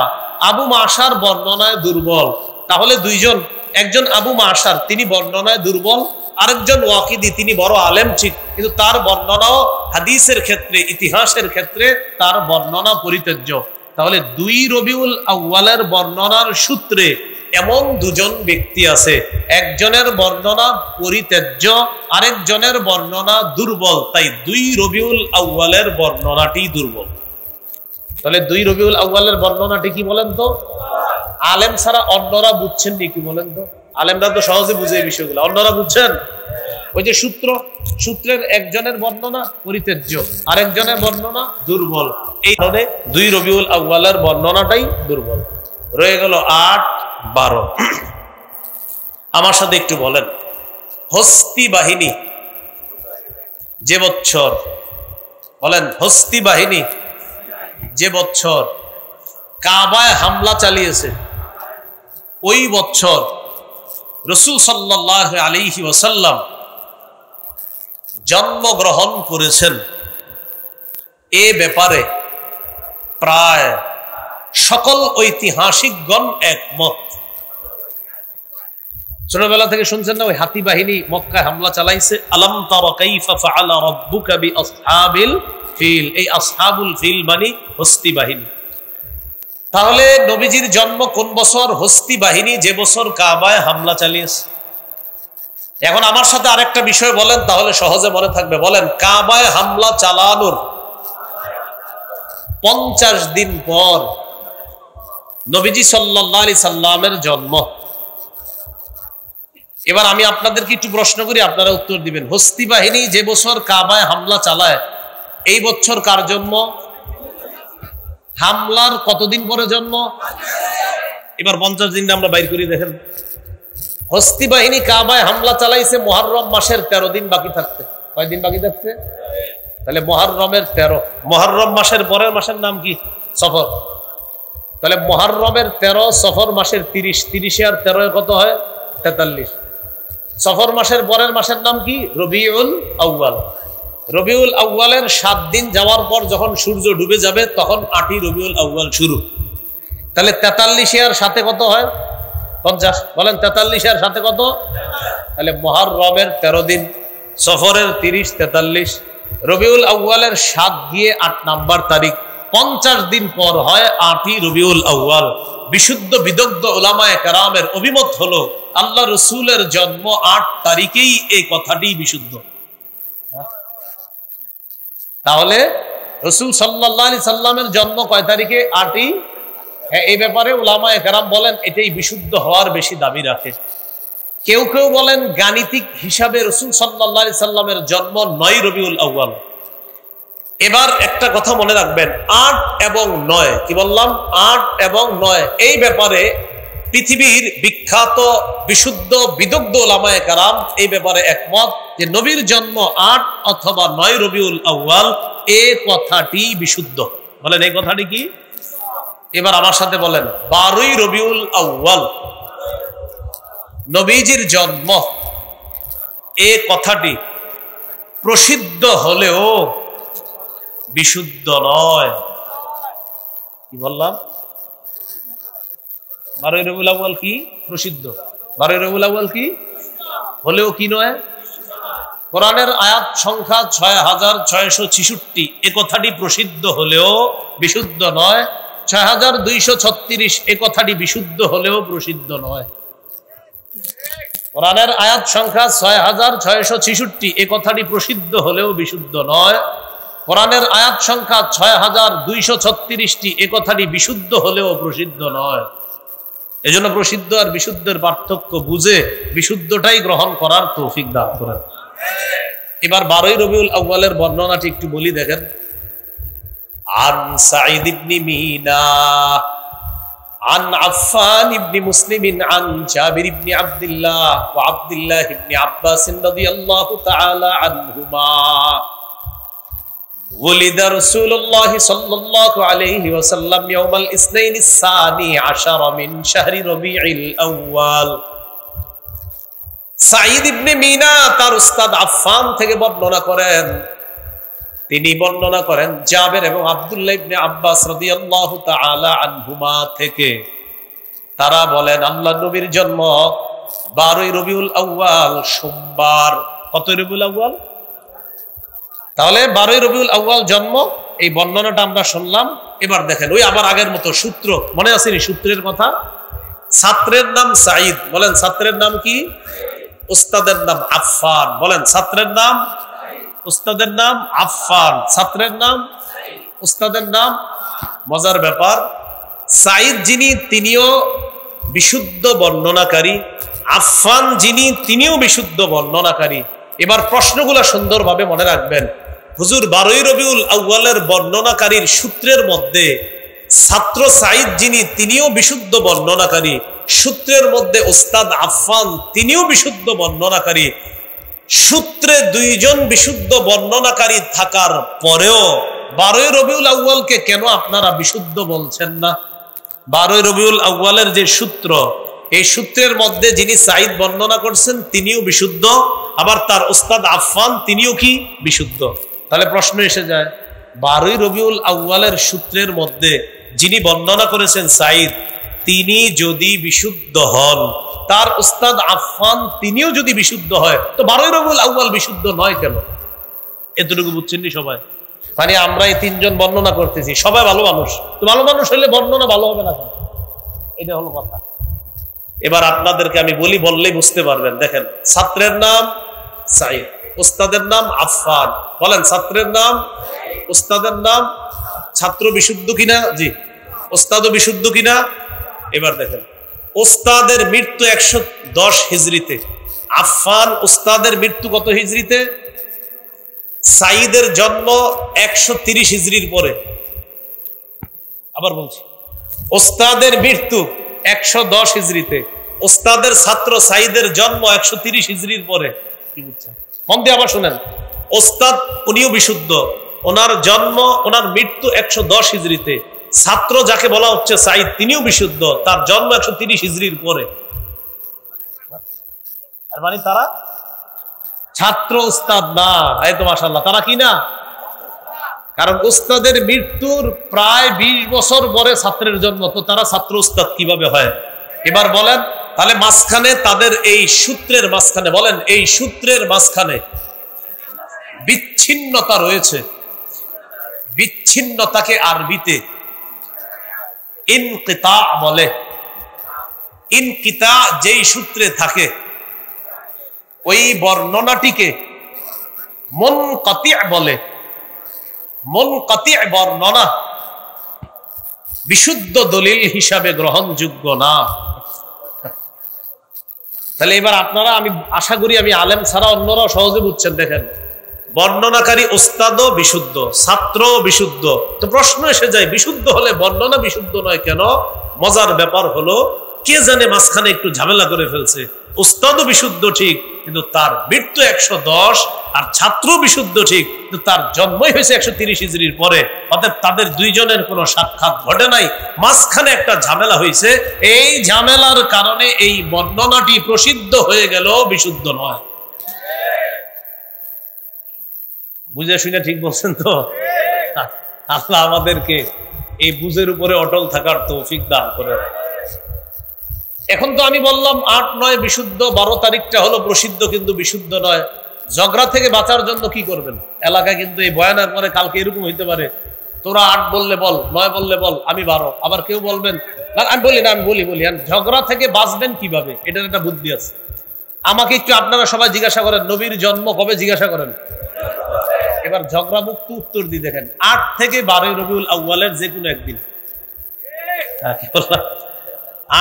আবু মাশার বর্ণনায় দুর্বল। তাহলে দুইজন, একজন আবু মাশার তিনি বর্ণনায় দুর্বল, আরেকজন ওয়াকিদি তিনি বড় আলেম ঠিক, কিন্তু তার বর্ণনাও হাদিসের ক্ষেত্রে, ইতিহাসের ক্ষেত্রে তার বর্ণনা পরিত্যাজ্য। তাহলে 2 রবিউল আউয়ালের বর্ণনার সূত্রে এমন দুজন ব্যক্তি আছে, একজনের বর্ণনা পরিত্যাজ্য, আরেকজনের বর্ণনা দুর্বল, তাই 2 রবিউল আউয়ালের বর্ণনাটি দুর্বল। তাহলে 2 রবিউল আউয়ালের বর্ণনাটি কি বলেন তো? আলেম ছাড়া অন্যরা বুঝছেন নি কি বলেন তো? আলেমরা তো সহজে বুঝে এই বিষয়গুলো, অন্যরা বুঝছেন? ওই যে সূত্র, সূত্রের একজনের বর্ণনা পরিত্যাজ্য, আরেকজনের বর্ণনা দুর্বল, এই কারণে 2 রবিউল আউয়ালের বর্ণনাটাই দুর্বল। রয়ে গেল 8, 12। আমার সাথে একটু বলেন, হস্তি বাহিনী যে বছর, বলেন হস্তি বাহিনী যে বছর কাবায় হামলা চালিয়েছে, ওই বছর রাসূল সাল্লাল্লাহু আলাইহি ওয়াসাল্লাম জন্মগ্রহণ করেছেন এ ব্যাপারে প্রায় সকল ঐতিহাসিকগণ একমত। ছোটবেলা থেকে শুনছেন না, ওই হাতি বাহিনী মক্কায় হামলা চালাইছে, আলাম তারা কাইফা ফাআলা রাব্বুকা বিআসহাবিল ফিল, এই আসহাবুল ফিল মানে হস্তি বাহিনী। তাহলে নবীজির জন্ম কোন বছর? হস্তি বাহিনী যে বছর কাবায় হামলা চালিয়েছে। এখন আমার সাথে আরেকটা বিষয় বলেন, তাহলে সহজে মনে থাকবে। বলেন, কাবায় হামলা চালানোর 50 দিন পর নবীজি সাল্লাল্লাহু আলাইহি সাল্লামের জন্ম। এবার আমি আপনাদেরকে একটু প্রশ্ন করি, আপনারা উত্তর দিবেন। হস্তি বাহিনী যে বছর কাবায় হামলা চালায়, এই বছর কার জন্ম? হামলার কতদিন পরে জন্ম? এবার 50 দিনটা আমরা বাইর করি, দেখেন। হস্তি বাহিনী কাবায় হামলা চালাইছে মুহররম মাসের 13 দিন বাকি থাকতে। কয়দিন বাকি থাকতে? তাহলে মুহররমের 13। মুহররম মাসের পরের মাসের নাম কি? সফর। তাহলে মুহররমের 13, সফর মাসের 30, 30 আর 13 কত হয়? 43। সফর মাসের পরের মাসের নাম কি? রবিউল আউয়াল। রবিউল আউয়ালের 7 দিন যাওয়ার পর যখন সূর্য ডুবে যাবে, তখন 8ই রবিউল আউয়াল শুরু। তাহলে 43 এর সাথে কত হয়? 50। বলেন, 43 এর সাথে কত? তাহলে মুহররমের 13 দিন, সফরের 30, 43, রবিউল আউয়ালের 7 গিয়ে 8 নাম্বার তারিখ, 50 দিন পর হয় 8ই রবিউল আউয়াল। বিশুদ্ধ বিদগ্ধ উলামায়ে কেরামের অভিমত হলো আল্লাহ রসুলের জন্ম 8 তারিখেই, এই কথাটি বিশুদ্ধ। তাহলে রসুল সাল্লাল্লাহু আলাইহি সাল্লামের জন্ম কয় তারিখে? 8ই। এই ব্যাপারে উলামায়ে কেরাম বলেন এটাই বিশুদ্ধ হওয়ার বেশি দাবি রাখে। কেউ কেউ বলেন গাণিতিক হিসাবে রসুল সাল্লাল্লাহু আলাইহি সাল্লামের জন্ম 9 রবিউল আউয়াল। এবার একটা কথা মনে রাখবেন, 8 এবং 9, কি বললাম? 8 এবং 9, এই ব্যাপারে পৃথিবীর বিখ্যাত বিশুদ্ধ বিদগ্ধ উলামায়ে কেরাম এই ব্যাপারে একমত যে নবীর জন্ম 8 অথবা 9 রবিউল আউয়াল, এই কথাটি বিশুদ্ধ। বলেন, এই কথাটি কি? এবার আমার সাথে বলেন, 12ই রবিউল আউয়াল নবীজির জন্ম, এই কথাটি প্রসিদ্ধ হলেও বিশুদ্ধ নয়। কি বললাম? 12ই রবিউল আউয়াল কি? প্রসিদ্ধ। 12ই রবিউল আউয়াল কি? হলেও কি নয়? কোরআনের আয়াত সংখ্যা 6666, এ কথাটি প্রসিদ্ধ হলেও বিশুদ্ধ নয়। 6236, এ কথাটি বিশুদ্ধ হলেও প্রসিদ্ধ নয়। কোরআনের আয়াত সংখ্যা 6666, এ কথাটি প্রসিদ্ধ হলেও বিশুদ্ধ নয়। কোরআনের আয়াত সংখ্যা 6236টি, এ কথাটি বিশুদ্ধ হলেও প্রসিদ্ধ নয়। এজন্য প্রসিদ্ধ আর বিশুদ্ধের পার্থক্য বুঝে বিশুদ্ধটাই গ্রহণ করার তৌফিক দান করেন। এবার 12ই রবিউল আউয়ালের বর্ণনাটি একটু বলি, দেখেন। আন সাঈদ ইবনে মিনা আন আফফান ইবনে মুসলিম আন জাবির ইবনে আব্দুল্লাহ ওয়া আব্দুল্লাহ ইবনে আব্বাস রাদিয়াল্লাহু তাআলা আনহুমা ولد رسول الله صلى الله عليه وسلم يوم الاثنين الثاني عشر من شهر ربيع الأول। সাঈদ ইবনে মিনা তার উস্তাদ আফফান থেকে বর্ণনা করেন, তিনি বর্ণনা করেন জাবের এবং আব্দুল্লাহ ইবনে আব্বাস রাদিয়াল্লাহু তাআলা আনহুমা থেকে। তারা বলেন আল্লাহ নবীর জন্ম 12ই রবিউল আউয়াল, সোমবার। কত রবিউল আউয়াল? তাহলে 12ই রবিউল আউয়াল জন্ম, এই বর্ণনাটা আমরা শুনলাম। এবার দেখেন, ওই আবার আগের মতো সূত্র মনে আছে নি? সূত্রের কথা। ছাত্রের নাম সাঈদ, বলেন ছাত্রের নাম কি? উস্তাদের নাম আফফান, বলেন ছাত্রের নাম। উস্তাদের নাম আফফান, ছাত্রের নাম, উস্তাদের নাম। মজার ব্যাপার, সাঈদ যিনি তিনিও বিশুদ্ধ বর্ণনাকারী, আফফান যিনি তিনিও বিশুদ্ধ বর্ণনাকারী। এবার প্রশ্নগুলো সুন্দরভাবে মনে রাখবেন। হুজুর 12ই রবিউল আউয়ালের বর্ণনাকারীর সূত্রের মধ্যে ছাত্র সাঈদ যিনি তিনিও বিশুদ্ধ বর্ণনাকারী, সূত্রের মধ্যে ওস্তাদ আফফান তিনিও বিশুদ্ধ বর্ণনাকারী। সূত্রে 2 জন বিশুদ্ধ বর্ণনাকারী থাকার পরেও 12ই রবিউল আউয়ালকে কেন আপনারা বিশুদ্ধ বলছেন না? 12ই রবিউল আউয়ালের যে সূত্র, এই সূত্রের মধ্যে যিনি সাঈদ বর্ণনা করছেন তিনিও বিশুদ্ধ, আবার তার উস্তাদ আফফান তিনিও কি? বিশুদ্ধ। তাহলে প্রশ্ন এসে যায়, 12ই রবিউল আউয়ালের সূত্রের মধ্যে যিনি বর্ণনা করেছেন সাঈদ, তিনি যদি বিশুদ্ধ হন, তার উস্তাদ আফফান তিনিও যদি বিশুদ্ধ হয়, তো 12ই রবিউল আউয়াল বিশুদ্ধ নয় কেন? এতটুকু বুঝছেন নি সবাই? মানে আমরা এই তিনজন বর্ণনা করতেছি, সবাই ভালো মানুষ, তো ভালো মানুষ হলে বর্ণনা ভালো হবে না, এটা হলো কথা। এবার আপনাদেরকে আমি বললেই বুঝতে পারবেন। দেখেন, ছাত্রের নাম সাঈদ, উস্তাদের নাম আফফান। বলেন, ছাত্রের নাম, উস্তাদের নাম। ছাত্র বিশুদ্ধ কিনা? জি। উস্তাদও বিশুদ্ধ কিনা? এবার দেখেন, উস্তাদের মৃত্যু 110 হিজরিতে, আফফান উস্তাদের মৃত্যু কত হিজরিতে? সাঈদের জন্ম 130 হিজরির পরে। আবার বলছি, উস্তাদের মৃত্যু 110 হিজরিতে, উস্তাদের ছাত্র সাঈদের জন্ম 130 হিজরির পরে। কি বুঝছেন? মন দিয়ে আবার শুনেন, উস্তাদ উনিও বিশুদ্ধ, ওনার জন্ম, ওনার মৃত্যু 110 হিজরিতে। ছাত্র যাকে বলা হচ্ছে সাঈদ, তিনিও বিশুদ্ধ, তার জন্ম 130 হিজরির পরে। মানে তারা ছাত্র, উস্তাদ না। এই তো মাশাআল্লাহ, তারা কি না? কারণ উস্তাদের মৃত্যুর প্রায় 20 বছর পরে ছাত্রের জন্ম, তো তারা ছাত্র উস্তাদ কিভাবে হয়? এবার বলেন, তাহলে মাঝখানে তাদের এই সূত্রের মাঝখানে, বলেন এই সূত্রের মাঝখানে বিচ্ছিন্নতা রয়েছে। বিচ্ছিন্নতাকে আরবিতে ইনকিতা বলে। ইনকিতা যেই সূত্রে থাকে, ওই বর্ণনাটিকে মুনকাতি বলে। মুনকাতি বর্ণনা বিশুদ্ধ দলিল হিসাবে গ্রহণযোগ্য না। তাহলে এবার আপনারা, আমি আশা করি আমি আলেম ছাড়া অন্যরাও সহজে বুঝছেন। দেখেন, বর্ণনাকারী উস্তাদও বিশুদ্ধ, ছাত্রও বিশুদ্ধ, তো প্রশ্ন এসে যায়, বিশুদ্ধ হলে বর্ণনা বিশুদ্ধ নয় কেন? মজার ব্যাপার হলো, কে জানে মাঝখানে একটু ঝামেলা করে ফেলছে। উস্তাদও বিশুদ্ধ ঠিক, কিন্তু তার মৃত্যু 110, আর ছাত্র বিশুদ্ধ ঠিক, কিন্তু তার জন্মই হয়েছে 130 হিজরির পরে। অর্থাৎ তাদের দুইজনের কোনো সাক্ষাৎ ঘটে নাই, মাঝখানে একটা ঝামেলা হয়েছে। এই ঝামেলার কারণে এই বর্ণনাটি প্রসিদ্ধ হয়ে গেল, বিশুদ্ধ নয়। বুঝে শুনে ঠিক বলছেন তো? আল্লাহ আমাদেরকে এই বুঝের উপরে অটল থাকার তৌফিক দান করে। এখন তো আমি বললাম 8-9 বিশুদ্ধ, 12 তারিখটা হলো প্রসিদ্ধ কিন্তু বিশুদ্ধ নয়। ঝগড়া থেকে বাঁচার জন্য কি করবেন? এলাকায় কিন্তু এই বয়ানের পরে কালকে এরকম হইতে পারে, তোরা 8 বললে বল, 9 বললে বল, আমি 12। আবার কেউ বলবেন, আমি বলি না, আমি বলি। ঝগড়া থেকে বাঁচবেন কিভাবে? এটার একটা বুদ্ধি আছে। আমাকে একটু আপনারা সবাই জিজ্ঞাসা করেন, নবীর জন্ম কবে? জিজ্ঞাসা করেন। এবার ঝগড়া মুক্ত উত্তর দিয়ে দেখেন, 8 থেকে 12 রবিউল আউয়ালের যে কোনো একদিন।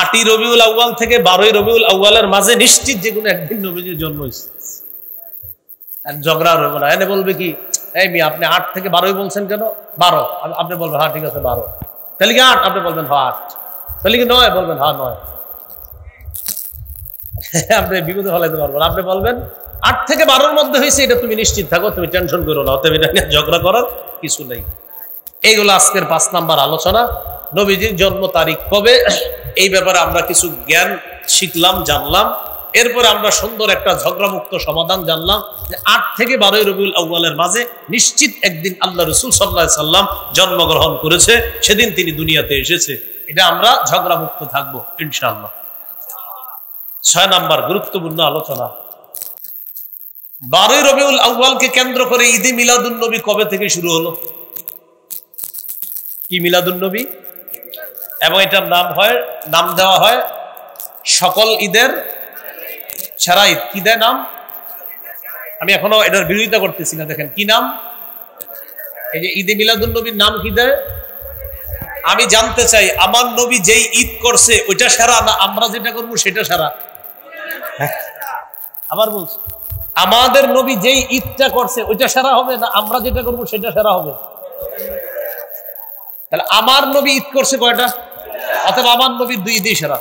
8ই রবিউল আউয়াল থেকে 12ই রবিউল আউয়ালের মাঝে নিশ্চিত যে কোনো একদিন নবীজির জন্ম হয়েছে। আর ঝগড়া হবে না। এনে বলবে কি, এই মেয়ে আপনি 8 থেকে 12ই বলছেন কেন? 12। আপনি বলবেন হ্যাঁ ঠিক আছে 12। তাহলে কি 8? আপনি বলবেন হ্যাঁ 8। তাহলে কি 9? বলবেন হ্যাঁ 9। আপনি বিপদে ফেলাইতে পারবেন। আপনি বলবেন 8 থেকে 12-র মধ্যে হয়েছে, এটা তুমি নিশ্চিত থাকো, তুমি টেনশন করো না, অতএব এটা নিয়ে ঝগড়া করার কিছু নেই। এইগুলো আজকের 5 নাম্বার আলোচনা। নবীজির জন্ম তারিখ কবে, এই ব্যাপারে আমরা কিছু জ্ঞান শিখলাম, জানলাম। এরপরে আমরা সুন্দর একটা ঝগড়ামুক্ত সমাধান জানলাম যে 8 থেকে 12 রবিউল আউয়ালের মাঝে নিশ্চিত একদিন আল্লাহ রাসূল সাল্লাল্লাহু আলাইহি সাল্লাম জন্মগ্রহণ করেছে, সেদিন তিনি দুনিয়াতে এসেছে। এটা আমরা ঝগড়ামুক্ত থাকবো ইনশাআল্লাহ। 6 নাম্বার গুরুত্বপূর্ণ আলোচনা, 12 রবিউল আউয়ালকে কেন্দ্র করে ঈদে মিলাদুন নবী কবে থেকে শুরু হলো? কি মিলাদুন নবী? এবং এটার নাম দেওয়া হয় সকল ঈদের সেরা ঈদ। কি দেয় নাম? আমি এখনো এটার বিরোধিতা করতেছি না। দেখেন কি নাম, এই যে ঈদে মিলাদুন নবীর নাম কি দেয়? আমি জানতে চাই, আমার নবী যেই ঈদ করছে ওইটা সেরা, না আমরা যেটা করবো সেটা সেরা? আবার বলছি, আমাদের নবী যেই ঈদটা করছে ওইটা সেরা হবে, না আমরা যেটা করবো সেটা সেরা হবে? তাহলে আমার নবী ঈদ করছে কয়টা? অথবা আমার নবীর 2 ঈদই সেরা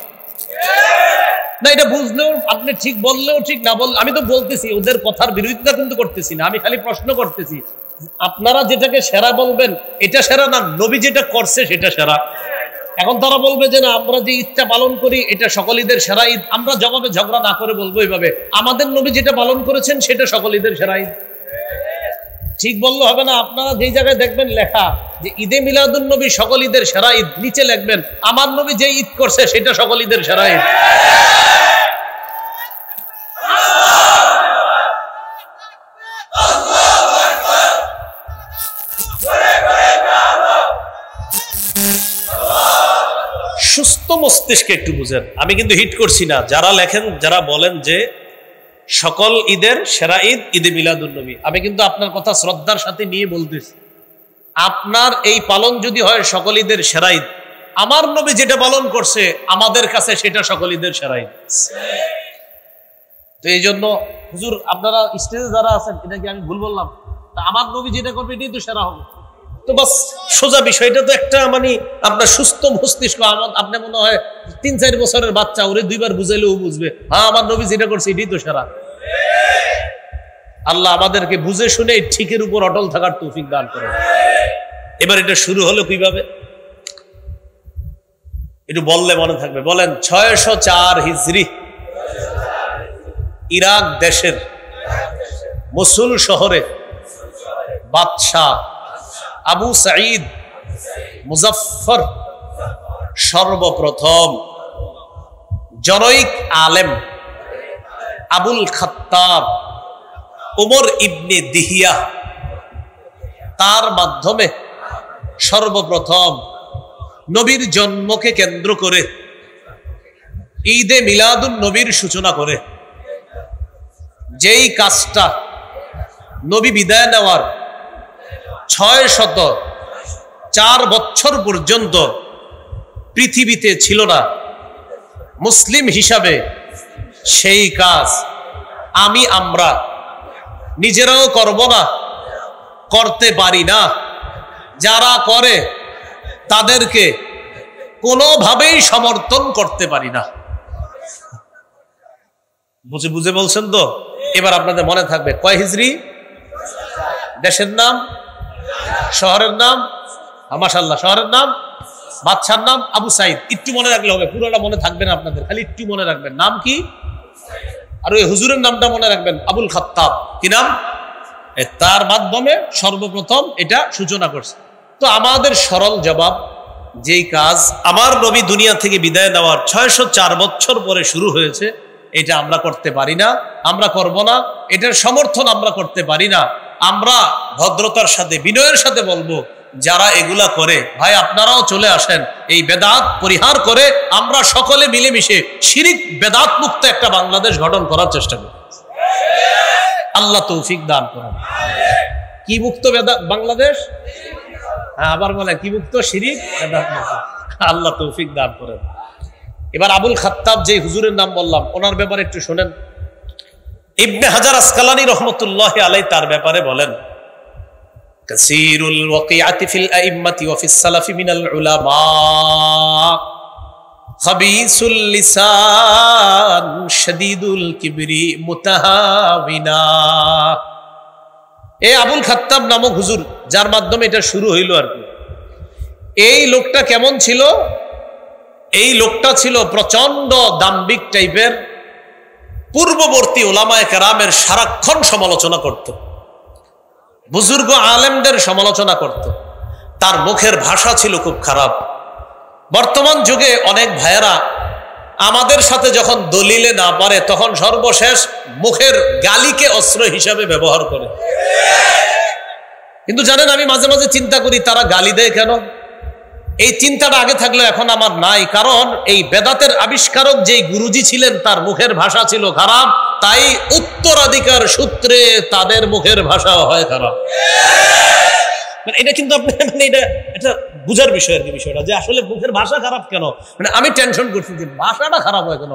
না? এটা বুঝলেও আপনি ঠিক, বললেও ঠিক, না বললে আমি তো বলতেছি, ওদের কথার বিরোধিতা কিন্তু করতেছি না, আমি খালি প্রশ্ন করতেছি, আপনারা যেটাকে সেরা বলবেন এটা সেরা না নবী যেটা করছে সেটা সেরা? এখন তারা বলবে যে না, আমরা যে ঈদটা পালন করি এটা সকল ঈদের সেরা ঈদ। আমরা জবাবে ঝগড়া না করে বলবো এইভাবে, আমাদের নবী যেটা পালন করেছেন সেটা সকল ঈদের সেরা ঈদ। ঠিক বললে হবে না। আপনারা যেই জায়গায় দেখবেন লেখা যে ঈদে মিলাদুন নবী সকল ঈদের সেরা ঈদ, নিচে লিখবেন আমার নবী যে ঈদ করছে সেটা সকল ঈদের সেরা ঈদ। সুস্থ মস্তিষ্কে একটু বুঝেন, আমি কিন্তু হিট করছি না। যারা লেখেন, যারা বলেন যে সকল ঈদের সেরা ঈদ ঈদে মিলাদুন নবী, আমি কিন্তু আপনার কথা শ্রদ্ধার সাথে নিয়ে বলতেছি। আপনার এই পালন যদি হয় সকল ঈদের সেরা ঈদ, আমার নবী যেটা পালন করছে আমাদের কাছে সেটা সকল ঈদের সেরা ঈদ। তো এই জন্য হুজুর আপনারা স্টেজে যারা আছেন, এটা কি আমি ভুল বললাম? আমার নবী যেটা করবে এটাই তো সেরা হবে। তো বাস সোজা বিষয়টা তো একটা, মানে আপনার সুস্থ মস্তিষ্ক, আপনি মনে হয় 3-4 বছরের বাচ্চা, ওরে 2 বার বুঝাইলেও বুঝবে, হ্যাঁ আমার নবী যেটা করছে এটাই তো সেরা। আল্লাহ আমাদেরকে বুঝে শুনে ঠিকের উপর অটল থাকার তৌফিক দান করেন। এবার এটা শুরু হলো কিভাবে একটু বললে মনে থাকবে। বলেন 604 হিজরি ইরাক দেশের মসুল শহরে বাদশাহ আবু সাঈদ মুজাফফর সর্বপ্রথম জনৈক আলেম আবুল খাত্তাব উমর ইবনে দিহিয়া, তার মাধ্যমে সর্বপ্রথম নবীর জন্মকে কেন্দ্র করে ঈদে মিলাদুন নবীর সূচনা করে। যেই কাজটা নবী বিদায় নেওয়ার 604 বছর পর্যন্ত পৃথিবীতে ছিল না মুসলিম হিসাবে, সেই কাজ আমরা নিজেরাও করব না, করতে পারি না। যারা করে তাদেরকে কোনোভাবেই সমর্থন করতে পারি না। বুঝে বুঝে বলছেন তো? এবার আপনাদের মনে থাকবে কয় হিজরি, দেশের নাম, শহরের নাম, মাশাআল্লাহ, শহরের নাম, বাদশার নাম আবু সাঈদ। একটু মনে রাখলে হবে, পুরোটা মনে থাকবে না আপনাদের, খালি একটু মনে রাখবেন নাম কি, আর ওই হুজুরের নামটা মনে রাখবেন আবুল খাত্তাব। কি নাম? তার মাধ্যমে সর্বপ্রথম এটা সূচনা করছে। তো আমাদের সরল জবাব, যেই কাজ আমার নবী দুনিয়া থেকে বিদায় নেওয়ার 604 বছর পরে শুরু হয়েছে, এটা আমরা করতে পারি না, আমরা করব না, এটার সমর্থন আমরা করতে পারি না। আমরা ভদ্রতার সাথে, বিনয়ের সাথে বলবো, যারা এগুলা করে ভাই আপনারাও চলে আসেন, এই বেদাত পরিহার করে আমরা সকলে মিলেমিশে শিরিক বেদাত মুক্ত একটা বাংলাদেশ গঠন করার চেষ্টা করি। আল্লাহ তৌফিক দান করেন। কি মুক্ত বাংলাদেশ? হ্যাঁ, আবার বলে কি মুক্ত? শিরিক বেদাত মুক্ত। আল্লাহ তৌফিক দান করেন। এবার আবুল খাত্তাব যে হুজুরের নাম বললাম, ওনার ব্যাপারে একটু শোনেন। ইবনে হাজার আসকালানী রহমতুল্লাহি আলাইহি তার ব্যাপারে বলেন, কাসীরুল ওয়াকিআতি ফিল আইম্মাতি ওয়া ফিস সালাফি মিনাল উলামা, খাবিসুল লিসান শাদীদুল কিবরি মুতাহাবিনা। এই আবুল খাত্তাব নামক হুজুর, যার মাধ্যমে এটা শুরু হইল আর কি, এই লোকটা কেমন ছিল? এই লোকটা ছিল প্রচন্ড দাম্ভিক টাইপের। পূর্ববর্তী উলামায়ে কেরামের সারাক্ষণ সমালোচনা করত, বুজুর্গ আলেমদের সমালোচনা করত। তার মুখের ভাষা ছিল খুব খারাপ। বর্তমান যুগে অনেক ভাইয়েরা আমাদের সাথে যখন দলিলে না পারে, তখন সর্বশেষ মুখের গালিকে অস্ত্র হিসাবে ব্যবহার করে। কিন্তু জানেন, আমি মাঝে মাঝে চিন্তা করি তারা গালি দেয় কেন? এই চিন্তাটা আগে থাকলে এখন আমার নাই। কারণ এই বেদাতের আবিষ্কারক যেই গুরুজি ছিলেন, তার মুখের ভাষা ছিল খারাপ, তাই উত্তরাধিকার সূত্রে তাদের মুখের ভাষাও হয় খারাপ। এটা কিন্তু আপনি এটা বুঝার বিষয় আর কি, বিষয়টা যে আসলে মুখের ভাষা খারাপ কেন। আমি টেনশন করছি যে ভাষাটা খারাপ হয় কেন।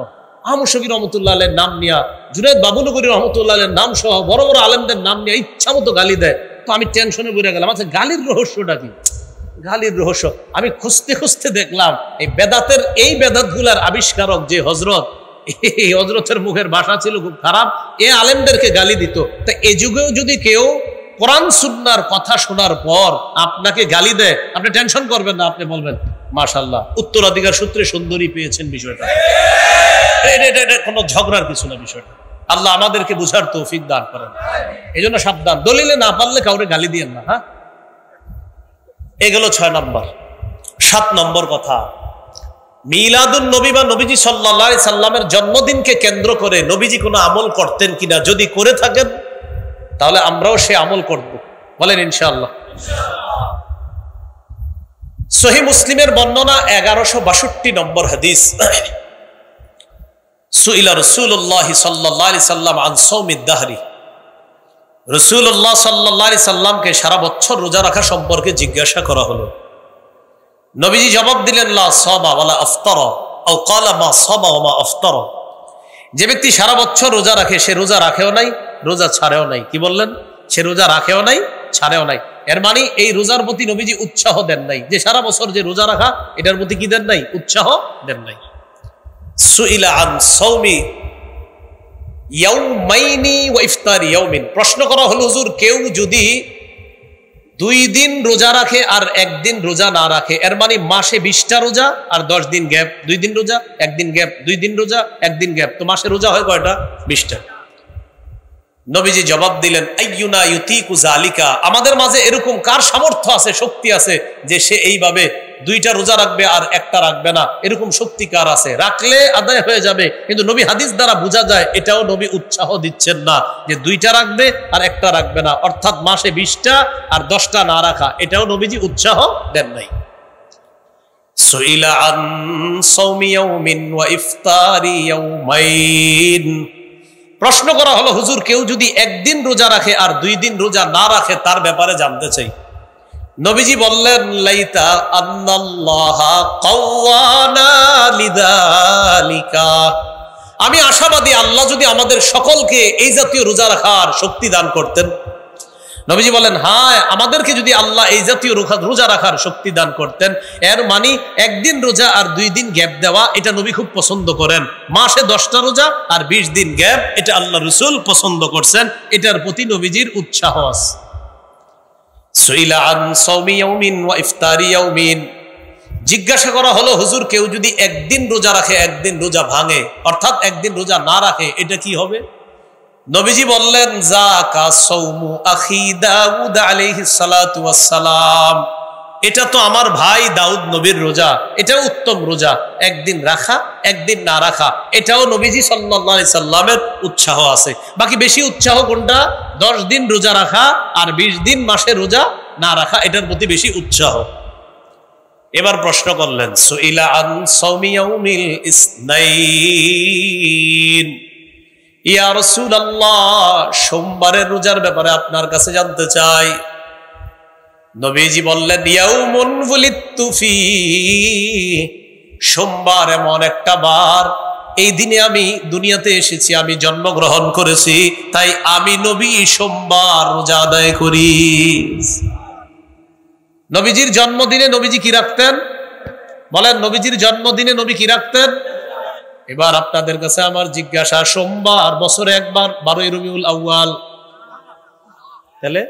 আহমদ শফী রহমতুল্লাহ আলাইহির নাম নিয়া, জুনায়েদ বাবুনগরী রহমতুল্লাহ আলাইহির নাম সহ বড় বড় আলেমদের নাম নিয়ে ইচ্ছা মতো গালি দেয়। তো আমি টেনশনে পড়ে গেলাম, আচ্ছা গালির রহস্যটা কি? গালির রহস্য আমি খুঁজতে খুঁজতে দেখলাম, এই বেদাতের এই বেদাতগুলার আবিষ্কারক যে হজরত, এই হজরতের মুখের ভাষা ছিল খুব খারাপ। এ আলেমদেরকে গালি দিত। তা এই যুগেও যদি কেউ কোরআন সুন্নাহর কথা শোনার পর আপনাকে গালি দেয়, আপনি টেনশন করবেন না, আপনি বলবেন মাশাআল্লাহ, উত্তরাধিকার সূত্রে সুন্দরী পেয়েছেন। বিষয়টা এটা কোনো ঝগড়ার কিছু না। বিষয়টা আল্লাহ আমাদেরকে বুঝার তৌফিক দান করেন। এই জন্য সাবধান, দলিলে না পারলে কাউরে গালি দিয়েন না। হ্যাঁ, এগুলো 6 নম্বর। 7 নম্বর কথা, মিলাদুন নবী বা নবীজি সাল্লাল্লাহু আলাইহি সাল্লামের জন্মদিনকে কেন্দ্র করে নবীজি কোনো আমল করতেন কিনা, যদি করে থাকেন তাহলে আমরাও সে আমল করব, বলেন ইনশাআল্লাহ। সহিহ মুসলিমের বর্ণনা 1162 নম্বর হাদিস, সুইলা রাসূলুল্লাহ সাল্লাল্লাহু আলাইহি সাল্লাম আন সাওমিদ দাহরি, রাসূলুল্লাহ সাল্লাল্লাহু আলাইহি সাল্লামকে সারা বছর রোজা রাখা সম্পর্কে জিজ্ঞাসা করা হলো। নবীজি জবাব দিলেন, লা সামা ওয়ালা আফতারা আও ক্বালা মা সামা ওয়া মা আফতারা। যে ব্যক্তি সারা বছর রোজা রাখে সে রোজা রাখেও নাই, রোজা ছাড়েও নাই। কি বললেন? সে রোজা রাখেও নাই, ছাড়েও নাই। এর মানে এই রোজার প্রতি নবীজি উৎসাহ দেন নাই, যে সারা বছর যে রোজা রাখা এটার প্রতি কি দেন নাই? উৎসাহ দেন নাই। সুইলা আন সাওমি ইয়াউমাইনি ওয়া ইফতারি ইয়াউমিন, প্রশ্ন করা হলো, হুজুর কেউ যদি 2 দিন রোজা রাখে আর 1 দিন রোজা না রাখে, এর মানে মাসে 20টা রোজা আর 10 দিন গ্যাপ, 2 দিন রোজা 1 দিন গ্যাপ, 2 দিন রোজা 1 দিন গ্যাপ, তো মাসে রোজা হয় কয়টা? 20টা। নবীজি জবাব দিলেন, আইয়ুনা ইউতিকু যালিকা, আমাদের মাঝে এরকম কার সামর্থ্য আছে, শক্তি আছে যে সে এইভাবে 2টা রোজা রাখবে আর 1টা রাখবে না, এরকম শক্তি কার আছে? রাখলে আদায় হয়ে যাবে। কিন্তু নবী হাদিস দ্বারা বোঝা যায় এটাও নবী উৎসাহ দিচ্ছেন না যে 2টা রাখবে আর 1টা রাখবে না, অর্থাৎ মাসে 20টা আর 10টা না রাখা, এটাও নবীজি উৎসাহ দেন নাই। সুইলা আন সাওমি ইয়াউমিন ওয়া ইফতারি ইয়াউমাইন, প্রশ্ন করা হলো, হুজুর কেউ যদি 1 দিন রোজা রাখে আর 2 দিন রোজা না রাখে তার ব্যাপারে জানতে চাই। নবীজি বললেন, লাইতা আন্নাল্লাহা কাওয়ানা লিযালিকা, আমি আশাবাদী আল্লাহ যদি আমাদের সকলকে এই জাতীয় রোজা রাখার শক্তি দান করতেন। নবীজি বলেন, হ্যাঁ, আমাদেরকে যদি আল্লাহ এই জাতীয় রোজা রাখার শক্তি দান করতেন, এর মানে 1 দিন রোজা আর 2 দিন গ্যাপ দেওয়া, এটা নবী খুব পছন্দ করেন। মাসে 10টা রোজা আর 20 দিন গ্যাপ, এটা আল্লাহ রাসূল পছন্দ করছেন, এটার প্রতি নবীজির উৎসাহ আছে। সুইলা আন সাওমি ইয়াউমিন ওয়া ইফতারি ইয়াউমিন, জিজ্ঞাসা করা হলো, হুজুর কেউ যদি 1 দিন রোজা রাখে 1 দিন রোজা ভাঙে, অর্থাৎ 1 দিন রোজা না রাখে, এটা কি হবে? নবীজি বললেন, যাকা সাওমু আখি দাউদ আলাইহিস সালাতু ওয়াস সালাম, এটা তো আমার ভাই দাউদ নবীর রোজা, এটাও উত্তম রোজা। 1 দিন রাখা 1 দিন না রাখা, এটাও নবীজি সাল্লাল্লাহু আলাইহি সাল্লামের উৎসাহ আছে। বাকি বেশি উৎসাহ কোনটা? 10 দিন রোজা রাখা আর 20 দিন মাসে রোজা না রাখা, এটার প্রতি বেশি উৎসাহ। এবার প্রশ্ন করলেন, সুইলা আন সাওমি ইয়াউমিল ইসনাইন, ইয়া রাসূলুল্লাহ সোমবারের রোজার ব্যাপারে আপনার কাছে জানতে চাই। নবীজি বললেন, ইয়াউমুন ওয়ালিদতু ফি, সোমবার এমন একটা বার, এই দিনে আমি দুনিয়াতে এসেছি, আমি জন্মগ্রহণ করেছি, তাই আমি নবী সোমবার রোজা আদায় করি। নবীজির জন্মদিনে নবীজি কি রাখতেন? বলেন, নবীজির জন্মদিনে নবী কি রাখতেন? এবার আপনাদের কাছে আমার জিজ্ঞাসা, সোমবার বছরে একবার 12ই রবিউল আউয়াল, তাহলে